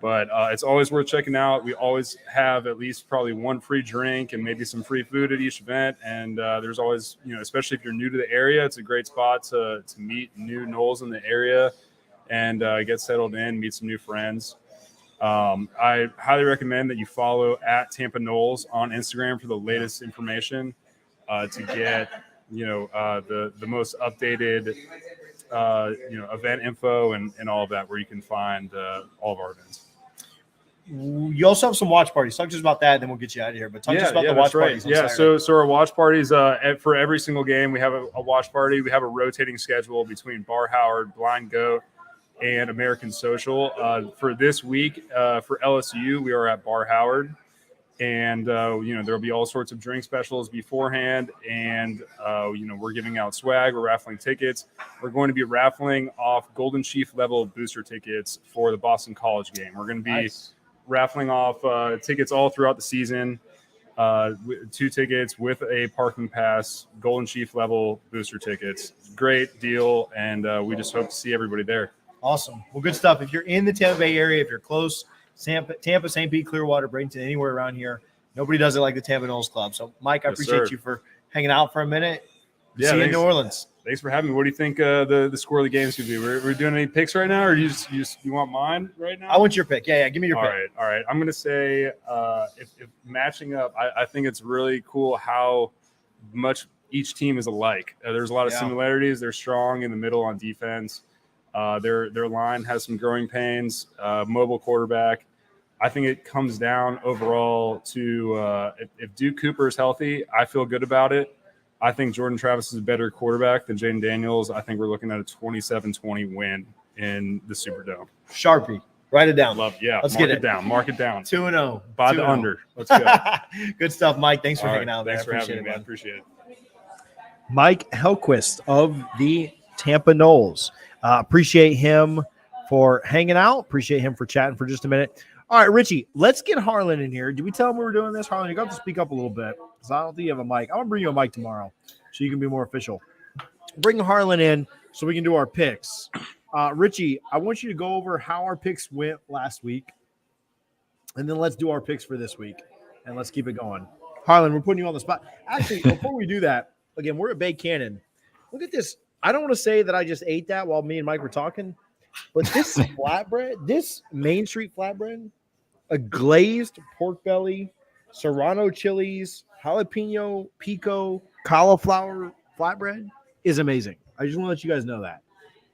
S4: But it's always worth checking out. We always have at least probably one free drink and maybe some free food at each event. And there's always, especially if you're new to the area, it's a great spot to meet new Knolls in the area and get settled in, meet some new friends. I highly recommend that you follow at Tampa Knolls on Instagram for the latest information to get, the most updated, event info and all of that, where you can find all of our events.
S1: You also have some watch parties. Talk to us about that, and then we'll get you out of here. But talk to us about the watch parties.
S4: Yeah, so our watch parties, for every single game, we have a watch party. We have a rotating schedule between Bar Howard, Blind Goat, and American Social. For this week, for LSU, we are at Bar Howard. And, there will be all sorts of drink specials beforehand. And, we're giving out swag. We're raffling tickets. We're going to be raffling off Golden Chief level booster tickets for the Boston College game. We're going to be raffling off tickets all throughout the season. 2 tickets with a parking pass, Golden Chief level booster tickets. Great deal. And we just hope to see everybody there.
S1: Awesome. Well, good stuff. If you're in the Tampa Bay area, if you're close, Tampa, St. Pete, Clearwater, Bradenton, anywhere around here, nobody does it like the Tampa Knolls Club. So, Mike, I appreciate you for hanging out for a minute. See you in New Orleans.
S4: Thanks for having me. What do you think the score of the game's going to be? We're doing any picks right now, or you want mine right now?
S1: I want your pick. Yeah, give me your pick.
S4: All right. I'm going to say if matching up, I think it's really cool how much each team is alike. There's a lot of similarities. They're strong in the middle on defense. Their line has some growing pains. Mobile quarterback. I think it comes down overall to if Duke Cooper is healthy, I feel good about it. I think Jordan Travis is a better quarterback than Jaden Daniels. I think we're looking at a 27-20 win in the Superdome.
S1: Sharpie. Write it down.
S4: Let's
S1: get it
S4: down. Mark it down.
S1: 2-0.
S4: By the under. Let's go.
S1: Good stuff, Mike. Thanks for hanging out.
S4: Thanks for having me,
S1: man.
S4: Appreciate it.
S1: Mike Helquist of the Tampa Knolls. Appreciate him for hanging out. Appreciate him for chatting for just a minute. All right, Richie, let's get Harlan in here. Did we tell him we were doing this? Harlan, you got to speak up a little bit because I don't think you have a mic. I'm going to bring you a mic tomorrow so you can be more official. Bring Harlan in so we can do our picks. Richie, I want you to go over how our picks went last week, and then let's do our picks for this week, and let's keep it going. Harlan, we're putting you on the spot. Actually, before we do that, again, we're at Bay Cannon. Look at this. I don't want to say that I just ate that while me and Mike were talking, but this flatbread, this Main Street flatbread, a glazed pork belly, serrano chilies, jalapeno, pico, cauliflower flatbread is amazing. I just want to let you guys know that.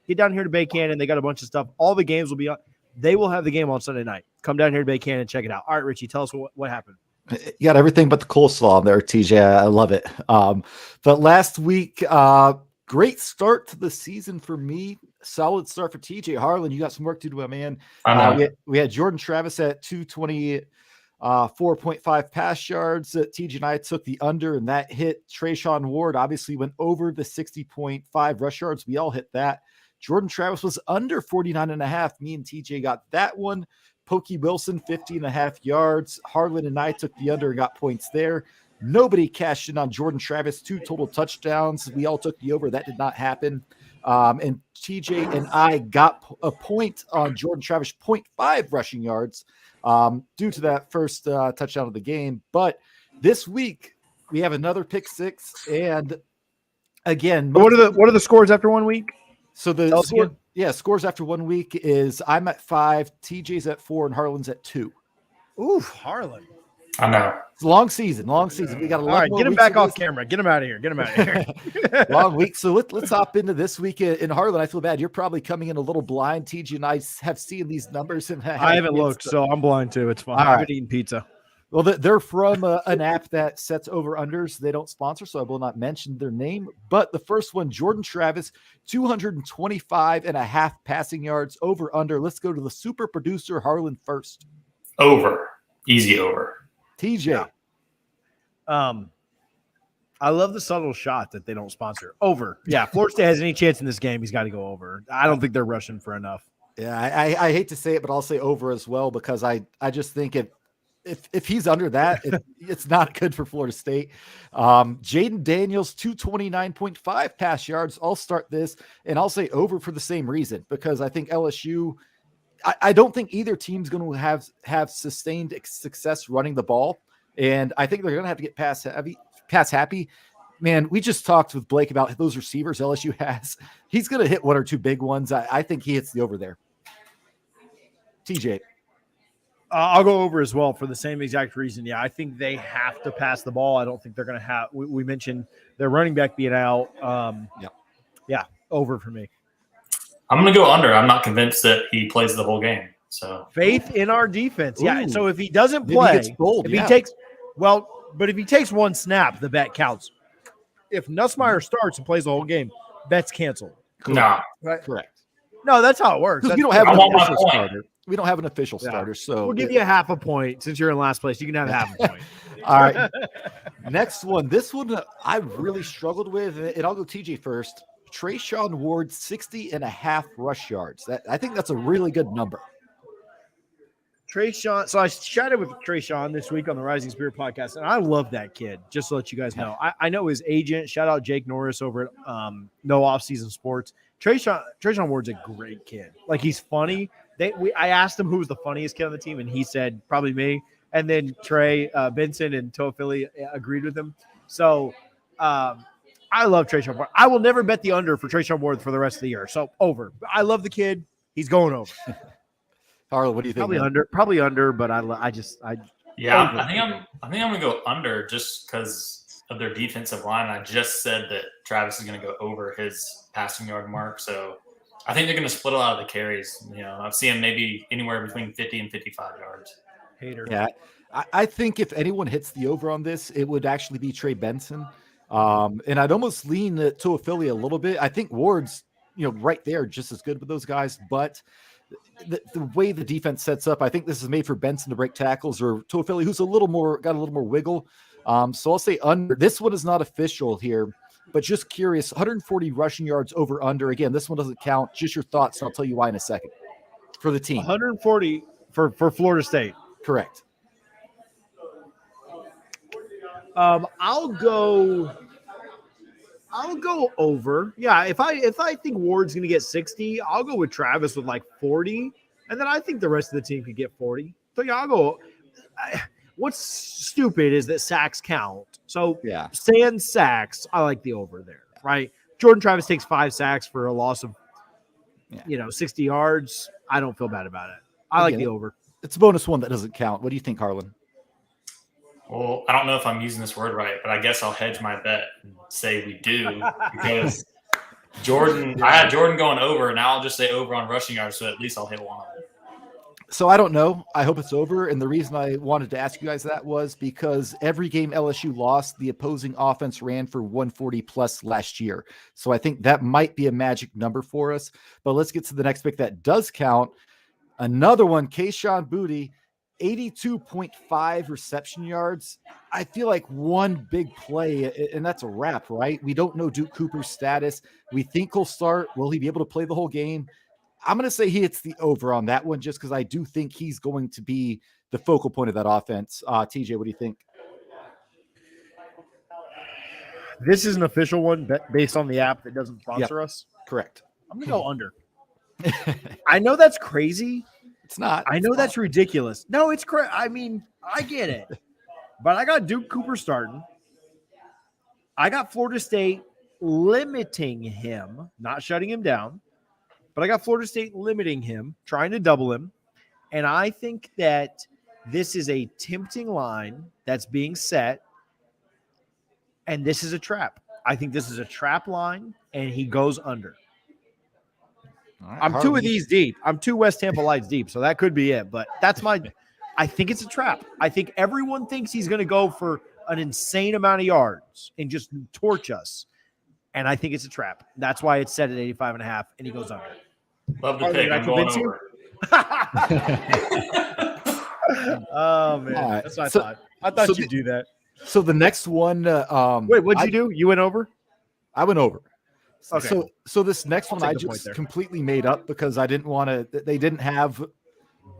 S1: Get down here to Bay Cannon. They got a bunch of stuff. All the games will be on. They will have the game on Sunday night. Come down here to Bay Cannon and check it out. All right, Richie, tell us what happened.
S2: You got everything but the coleslaw there, TJ. I love it. But last week, great start to the season for me. Solid start for TJ. Harlan, you got some work to do, my man. We had Jordan Travis at 224.5 pass yards. TJ and I took the under, and that hit. Trayshawn Ward obviously went over the 60.5 rush yards. We all hit that. Jordan Travis was under 49.5. Me and TJ got that one. Pokey Wilson, 50.5 yards. Harlan and I took the under and got points there. Nobody cashed in on Jordan Travis, 2 total touchdowns. We all took the over. That did not happen. And TJ and I got a point on Jordan Travis, 0.5 rushing yards due to that first touchdown of the game. But this week, we have another pick six. And again,
S1: what are the scores after 1 week?
S2: So the
S1: Tell us
S2: score,
S1: again.
S2: scores after 1 week is I'm at 5, TJ's at 4, and Harlan's at 2.
S1: Oof, Harlan.
S5: I know.
S2: It's a long season. We got 11
S1: All right,
S2: more
S1: get him
S2: weeks
S1: back
S2: of
S1: off
S2: this.
S1: camera. Get him out of here. Get him out of here.
S2: Long week. So let's hop into this week. In Harlan, I feel bad. You're probably coming in a little blind. TJ and I have seen these numbers. And
S1: I haven't looked, so I'm blind too. It's fine.
S2: All
S1: I've
S2: right.
S1: been eating pizza.
S2: Well, they're from an app that sets over-unders. They don't sponsor, so I will not mention their name. But the first one, Jordan Travis, 225.5 passing yards, over-under. Let's go to the super producer, Harlan, first.
S5: Over. Easy over.
S2: TJ.
S1: I love the subtle shot that they don't sponsor. Over. Yeah, Florida State has any chance in this game, he's got to go over. I don't think they're rushing for enough.
S2: Yeah, I hate to say it, but I'll say over as well because I just think if he's under that, it's not good for Florida State. Jaden Daniels, 229.5 pass yards. I'll start this, and I'll say over for the same reason because I think LSU – I don't think either team's going to have sustained success running the ball, and I think they're going to have to get pass happy. Man, we just talked with Blake about those receivers LSU has. He's going to hit one or two big ones. I think he hits the over there. TJ.
S1: I'll go over as well for the same exact reason. Yeah, I think they have to pass the ball. I don't think they're going to have – we mentioned their running back being out. Yeah, over for me.
S5: I'm going to go under. I'm not convinced that he plays the whole game. So
S1: faith in our defense. Yeah,
S2: Ooh.
S1: so if he doesn't
S2: Maybe
S1: play,
S2: he gets gold,
S1: if
S2: yeah.
S1: he takes – but if he takes one snap, the bet counts. If Nussmeier starts and plays the whole game, bet's canceled.
S5: no.
S1: Right?
S2: Correct.
S1: No, that's how it works.
S2: Because we
S1: That's-
S2: don't have
S5: I
S2: an
S5: want my
S2: official
S5: point.
S2: starter. We don't have an official
S1: Yeah.
S2: starter, so
S1: We'll give you a half a point since you're in last place. You can have half a point.
S2: all right. Next one. This one I really struggled with, and I'll go TJ first. Trayshawn Ward, 60.5 rush yards. I think that's a really good number.
S1: Trayshawn. So I chatted with Trayshawn this week on the Rising Spirit podcast, and I love that kid. Just to let you guys know, I know his agent. Shout out Jake Norris over at No Offseason Sports. Trayshawn Ward's a great kid. Like, he's funny. I asked him who was the funniest kid on the team, and he said probably me. And then Trey Benson and Toafili agreed with him. So I love Trayshawn Ward. I will never bet the under for Trayshawn Ward for the rest of the year. So over. I love the kid. He's going over.
S2: Harlan, what do you think?
S1: Probably
S2: man?
S1: under. Probably under. But I
S5: Yeah,
S1: Over.
S5: I think I'm going to go under just because of their defensive line. I just said that Travis is going to go over his passing yard mark, so I think they're going to split a lot of the carries. You know, I've seen him maybe anywhere between 50 and 55 yards.
S1: hater.
S2: Yeah, I think if anyone hits the over on this, it would actually be Trey Benson. And I'd almost lean to Philly a little bit. I think Ward's, right there just as good with those guys, but the way the defense sets up, I think this is made for Benson to break tackles or Toafili, who's got a little more wiggle. So I'll say under. This one is not official here, but just curious, 140 rushing yards over under. Again, this one doesn't count. Just your thoughts, and I'll tell you why in a second. For the team.
S1: 140 for Florida State.
S2: Correct.
S1: I'll go over. Yeah, if I think Ward's going to get 60, I'll go with Travis with like 40, and then I think the rest of the team could get 40. So yeah, I'll go. What's stupid is that sacks count. So
S2: Yeah.
S1: sans sacks, I like the over there, right? Jordan Travis takes 5 sacks for a loss of 60 yards. I don't feel bad about it. I like the over.
S2: It's a bonus one that doesn't count. What do you think, Harlan?
S5: Well, I don't know if I'm using this word right, but I guess I'll hedge my bet and say we do because I had Jordan going over, and now I'll just say over on rushing yards, so at least I'll hit one of them.
S2: So I don't know. I hope it's over. And the reason I wanted to ask you guys that was because every game LSU lost, the opposing offense ran for 140 plus last year. So I think that might be a magic number for us. But let's get to the next pick that does count. Another one, Kayshon Boutte, 82.5 reception yards. I feel like one big play, and that's a wrap, right? We don't know Duke Cooper's status. We think he'll start. Will he be able to play the whole game? I'm going to say he hits the over on that one just because I do think he's going to be the focal point of that offense. TJ, what do you think?
S1: This is an official one based on the app that doesn't sponsor us.
S2: Correct.
S1: I'm going to go under. I know that's crazy.
S2: It's not.
S1: I know that's ridiculous. No, it's crazy. I mean, I get it. But I got Duke Cooper starting. I got Florida State limiting him, not shutting him down. but I got Florida State limiting him, trying to double him. And I think that this is a tempting line that's being set, and this is a trap. I think this is a trap line, and he goes under.
S2: Right,
S1: I'm two of these deep. I'm 2 West Tampa Lights deep, so that could be it. But that's I think it's a trap. I think everyone thinks he's going to go for an insane amount of yards and just torch us. And I think it's a trap. That's why it's set at 85.5, and he goes under.
S5: Love the pick. I'm going over.
S1: Oh, man.
S2: Right.
S1: That's what I thought. I thought you'd do that.
S2: So the next one.
S1: Wait, what'd you do? You went over?
S2: I went over.
S1: Okay.
S2: So this next one I just completely made up because I didn't want to. They didn't have.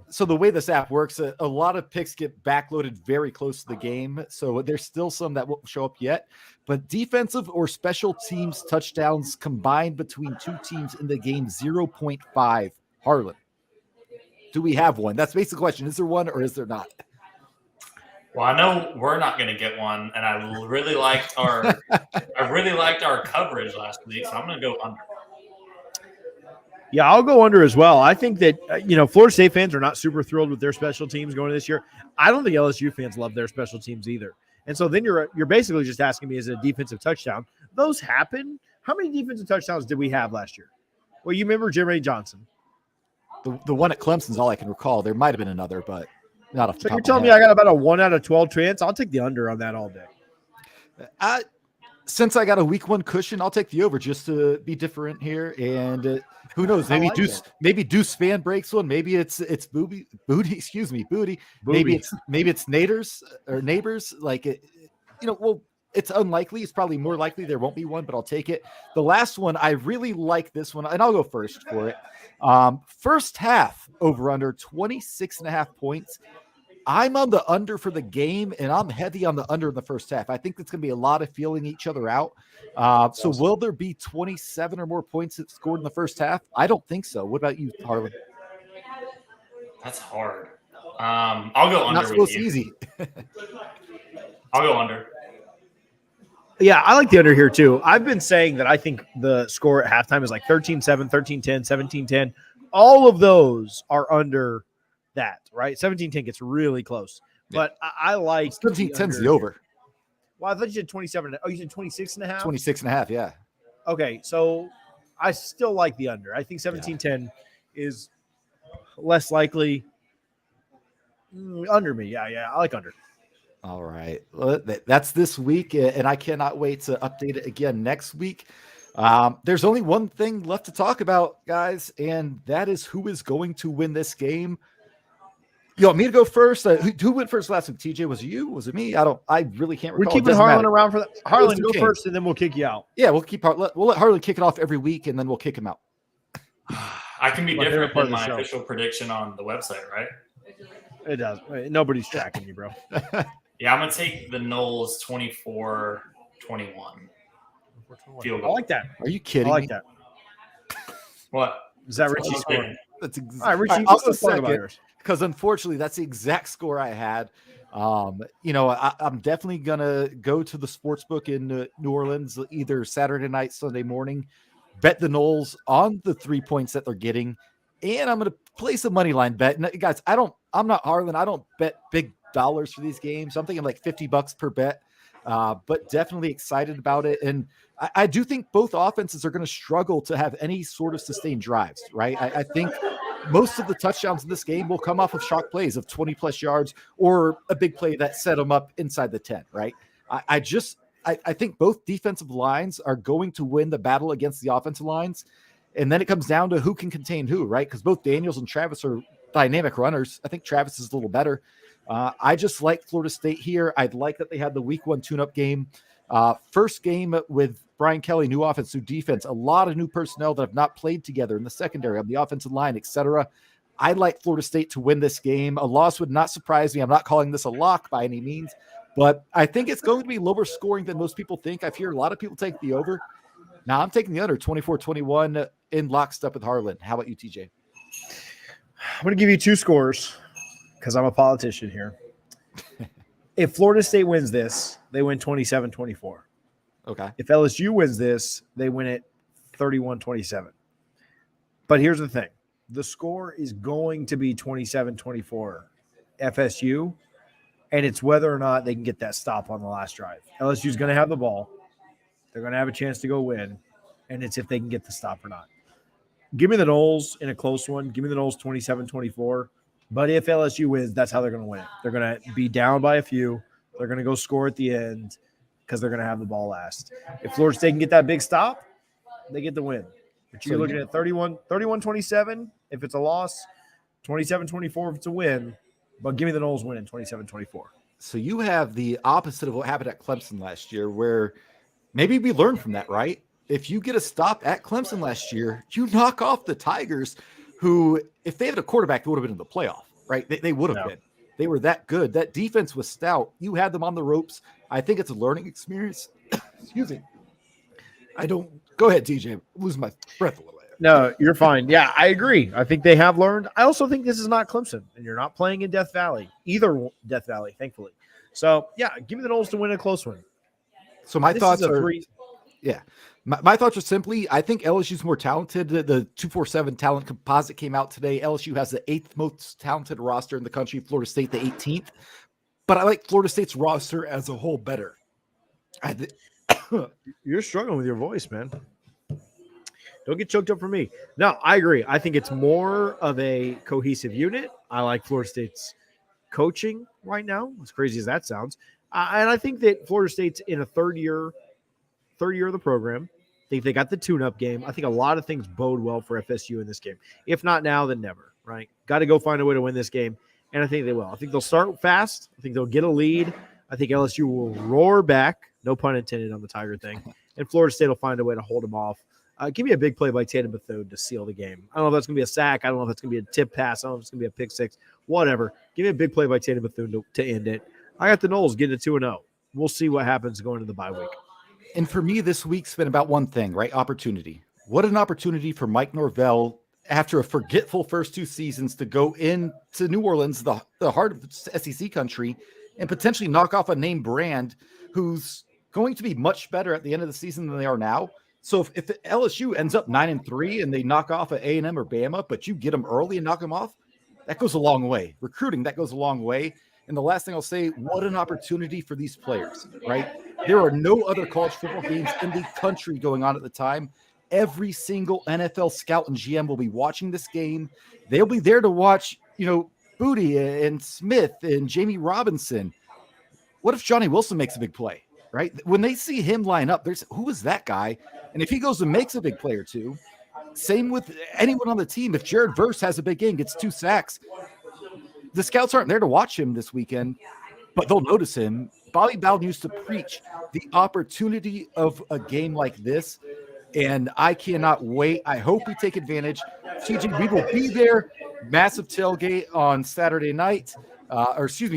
S2: So the way this app works, a lot of picks get backloaded very close to the game. So there's still some that won't show up yet. But defensive or special teams touchdowns combined between 2 teams in the game, 0.5. Harlan, do we have one? That's basically the question. Is there one or is there not?
S5: Well, I know we're not going to get one, and I really liked our coverage last week, so I'm going to go under.
S1: Yeah, I'll go under as well. I think that Florida State fans are not super thrilled with their special teams going this year. I don't think LSU fans love their special teams either. And so then you're basically just asking me, is it a defensive touchdown? Those happen. How many defensive touchdowns did we have last year? Well, you remember Jermaine Johnson.
S2: The one at Clemson's all I can recall. There might have been another, but not off the
S1: So
S2: top
S1: you're
S2: of my
S1: telling me
S2: head.
S1: I got about a 1 out of 12 chance? I'll take the under on that all day.
S2: Since I got a week 1 cushion, I'll take the over just to be different here. And who knows? Maybe Deuce fan breaks one. Maybe it's booty. Maybe it's Naders or neighbors. It's unlikely. It's probably more likely there won't be one, but I'll take it. The last one, I really like this one, and I'll go first for it. First half over under 26.5 points. I'm on the under for the game, and I'm heavy on the under in the first half. I think it's going to be a lot of feeling each other out. So will there be 27 or more points that scored in the first half? I don't think so. What about you, Harlan?
S5: That's hard. I'll go under.
S2: Not supposed to be easy.
S5: I'll go under.
S1: Yeah, I like the under here too. I've been saying that I think the score at halftime is like 13-7, 13-10, 17-10. All of those are under that, right? 17-10 gets really close. Yeah. But I like
S2: 17-10's the over.
S1: Well, I thought you said 27. Oh, you said 26.5?
S2: 26.5, yeah.
S1: Okay, so I still like the under. I think 17-10 is less likely. Under me. Yeah, I like under.
S2: All right. Well, that's this week, and I cannot wait to update it again next week. There's only one thing left to talk about, guys, and that is who is going to win this game. You want me to go first? Who went first last week? TJ, was it you? Was it me? I really can't recall.
S1: We're keeping Harlan around for that. Harlan, go first, and then we'll kick you out.
S2: Yeah, we'll let Harlan kick it off every week, and then we'll kick him out.
S5: I can be different than my official prediction on the website, right?
S1: It does. Nobody's tracking you, bro.
S5: Yeah, I'm going to take the Noles 24-21. Field goal.
S1: I like that.
S2: Are you kidding?
S1: I like that.
S5: What?
S1: Is that Richie's score?
S2: That's
S1: all right, Richie.
S2: I'll go second, because unfortunately, that's the exact score I had. I'm definitely going to go to the sports book in New Orleans either Saturday night, Sunday morning, bet the Noles on the 3 points that they're getting, and I'm going to place a money line bet. And guys, I'm not Harlan. I don't bet big dollars for these games. I'm thinking like $50 per bet, but definitely excited about it. And I do think both offenses are going to struggle to have any sort of sustained drives, right? I think most of the touchdowns in this game will come off of shock plays of 20 plus yards or a big play that set them up inside the 10, right? I think both defensive lines are going to win the battle against the offensive lines. And then it comes down to who can contain who, right? Because both Daniels and Travis are dynamic runners. I think Travis is a little better. I just like Florida State here. I'd like that they had the week 1 tune-up game. First game with Brian Kelly, new offense, new defense, a lot of new personnel that have not played together in the secondary, on the offensive line, etc. I like Florida State to win this game. A loss would not surprise me. I'm not calling this a lock by any means, but I think it's going to be lower scoring than most people think. I've heard a lot of people take the over. Now I'm taking the under 24-21 in lockstep with Harlan. How about you, TJ?
S1: I'm going to give you 2 scores because I'm a politician here. If Florida State wins this, they win 27-24.
S2: Okay.
S1: If LSU wins this, they win it 31-27. But here's the thing. The score is going to be 27-24 FSU, and it's whether or not they can get that stop on the last drive. LSU is going to have the ball. They're going to have a chance to go win, and it's if they can get the stop or not. Give me the Noles in a close one. Give me the Noles 27-24. But if LSU wins, that's how they're going to win. They're going to be down by a few. They're going to go score at the end because they're going to have the ball last. If Florida State can get that big stop, they get the win. But you're looking at 31-27 if it's a loss, 27-24 if it's a win. But give me the Noles winning 27-24.
S2: So you have the opposite of what happened at Clemson last year, where maybe we learned from that, right? If you get a stop at Clemson last year, you knock off the Tigers, who, if they had a quarterback, they would have been in the playoff, right? They would have been. They were that good. That defense was stout. You had them on the ropes. I think it's a learning experience. Excuse me. Go ahead, TJ. I'm losing my breath a little bit.
S1: No, you're fine. Yeah, I agree. I think they have learned. I also think this is not Clemson, and you're not playing in Death Valley, either Death Valley, thankfully. So, yeah, give me the Noles to win a close one.
S2: So my thoughts are My thoughts are simply, I think LSU's more talented. The 247 talent composite came out today. LSU has the 8th most talented roster in the country, Florida State the 18th. But I like Florida State's roster as a whole better.
S1: You're struggling with your voice, man. Don't get choked up for me. No, I agree. I think it's more of a cohesive unit. I like Florida State's coaching right now, as crazy as that sounds. And I think that Florida State's in a third year of the program. I think they got the tune-up game. I think a lot of things bode well for FSU in this game. If not now, then never, right? Got to go find a way to win this game, and I think they will. I think they'll start fast. I think they'll get a lead. I think LSU will roar back, no pun intended on the Tiger thing, and Florida State will find a way to hold them off. Give me a big play by Tatum Bethune to seal the game. I don't know if that's going to be a sack. I don't know if that's going to be a tip pass. I don't know if it's going to be a pick six, whatever. Give me a big play by Tatum Bethune to end it. I got the Noles getting to 2-0. We'll see what happens going into the bye week.
S2: And for me, this week's been about one thing, right? Opportunity. What an opportunity for Mike Norvell, after a forgetful first 2 seasons, to go into New Orleans, the heart of SEC country, and potentially knock off a name brand who's going to be much better at the end of the season than they are now. So if LSU ends up 9-3 and they knock off at A&M or Bama, but you get them early and knock them off, that goes a long way. Recruiting, that goes a long way. And the last thing I'll say, what an opportunity for these players, right? There are no other college football games in the country going on at the time. Every single NFL scout and GM will be watching this game. They'll be there to watch, Booty and Smith and Jamie Robinson. What if Johnny Wilson makes a big play, right? When they see him line up, who is that guy? And if he goes and makes a big play or two, same with anyone on the team. If Jared Verse has a big game, gets 2 sacks, the scouts aren't there to watch him this weekend, but they'll notice him. Bobby Bowden used to preach the opportunity of a game like this, and I cannot wait. I hope we take advantage. TJ, we will be there. Massive tailgate on Saturday night,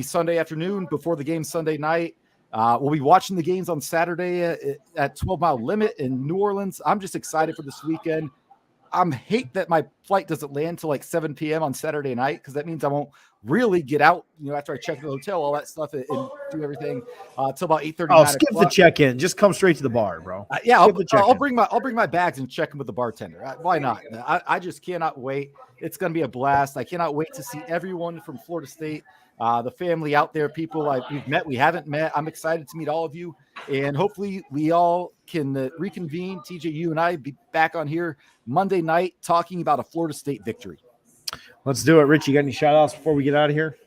S2: Sunday afternoon before the game Sunday night. We'll be watching the games on Saturday at 12 Mile Limit in New Orleans. I'm just excited for this weekend. I hate that my flight doesn't land till like 7 p.m. on Saturday night, because that means I won't really get out, after I check the hotel, all that stuff, and do everything till about 8:30.
S1: Oh, skip the check-in. Just come straight to the bar, bro.
S2: I'll bring my bags and check them with the bartender. Why not? I just cannot wait. It's going to be a blast. I cannot wait to see everyone from Florida State, the family out there, people we've met, we haven't met. I'm excited to meet all of you, and hopefully we all can reconvene. TJ, you and I be back on here Monday night talking about a Florida State victory.
S1: Let's do it. Rich, you got any shout-outs before we get out of here?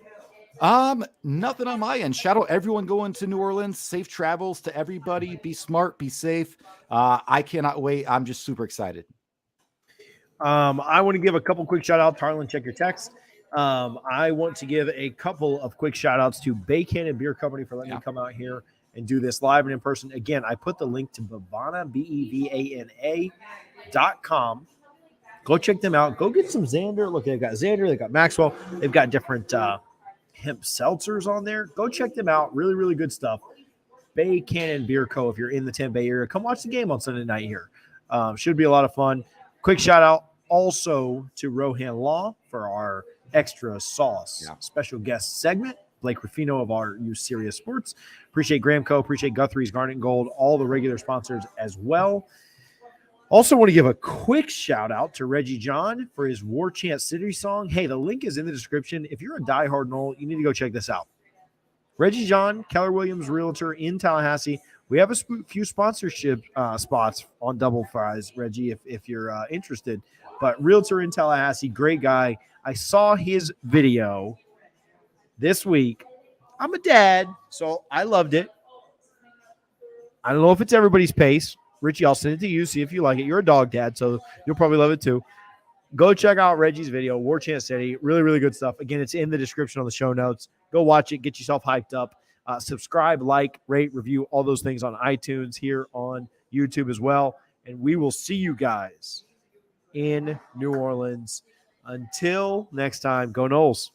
S2: Nothing on my end. Shout out everyone going to New Orleans. Safe travels to everybody. Be smart, be safe. I cannot wait. I'm just super excited.
S1: I want to give a couple quick shout-outs. Tarlin, check your text. I want to give a couple of quick shout-outs to Bay Cannon Beer Company for letting me come out here and do this live and in person. Again, I put the link to Bevana, BEVANA.com. Go check them out. Go get some Xander. Look, they've got Xander. They've got Maxwell. They've got different hemp seltzers on there. Go check them out. Really, really good stuff. Bay Cannon Beer Co. If you're in the Tampa Bay area, come watch the game on Sunday night here. Should be a lot of fun. Quick shout-out also to Rohan Law for our extra sauce special guest segment. Blake Rafino of our You Serious Sports. Appreciate Gramco. Appreciate Guthrie's Garnet and Gold. All the regular sponsors as well. Also want to give a quick shout out to Reggie John for his War Chant City song. Hey, the link is in the description. If you're a diehard Nole, you need to go check this out. Reggie John, Keller Williams Realtor in Tallahassee. We have a few sponsorship spots on Double Fries, Reggie, if you're interested. But Realtor in Tallahassee, great guy. I saw his video this week. I'm a dad, so I loved it. I don't know if it's everybody's pace. Richie, I'll send it to you. See if you like it. You're a dog dad, so you'll probably love it too. Go check out Reggie's video, War Chant City. Really, really good stuff. Again, it's in the description on the show notes. Go watch it. Get yourself hyped up. Subscribe, like, rate, review, all those things on iTunes, here on YouTube as well. And we will see you guys in New Orleans. Until next time, go Noles.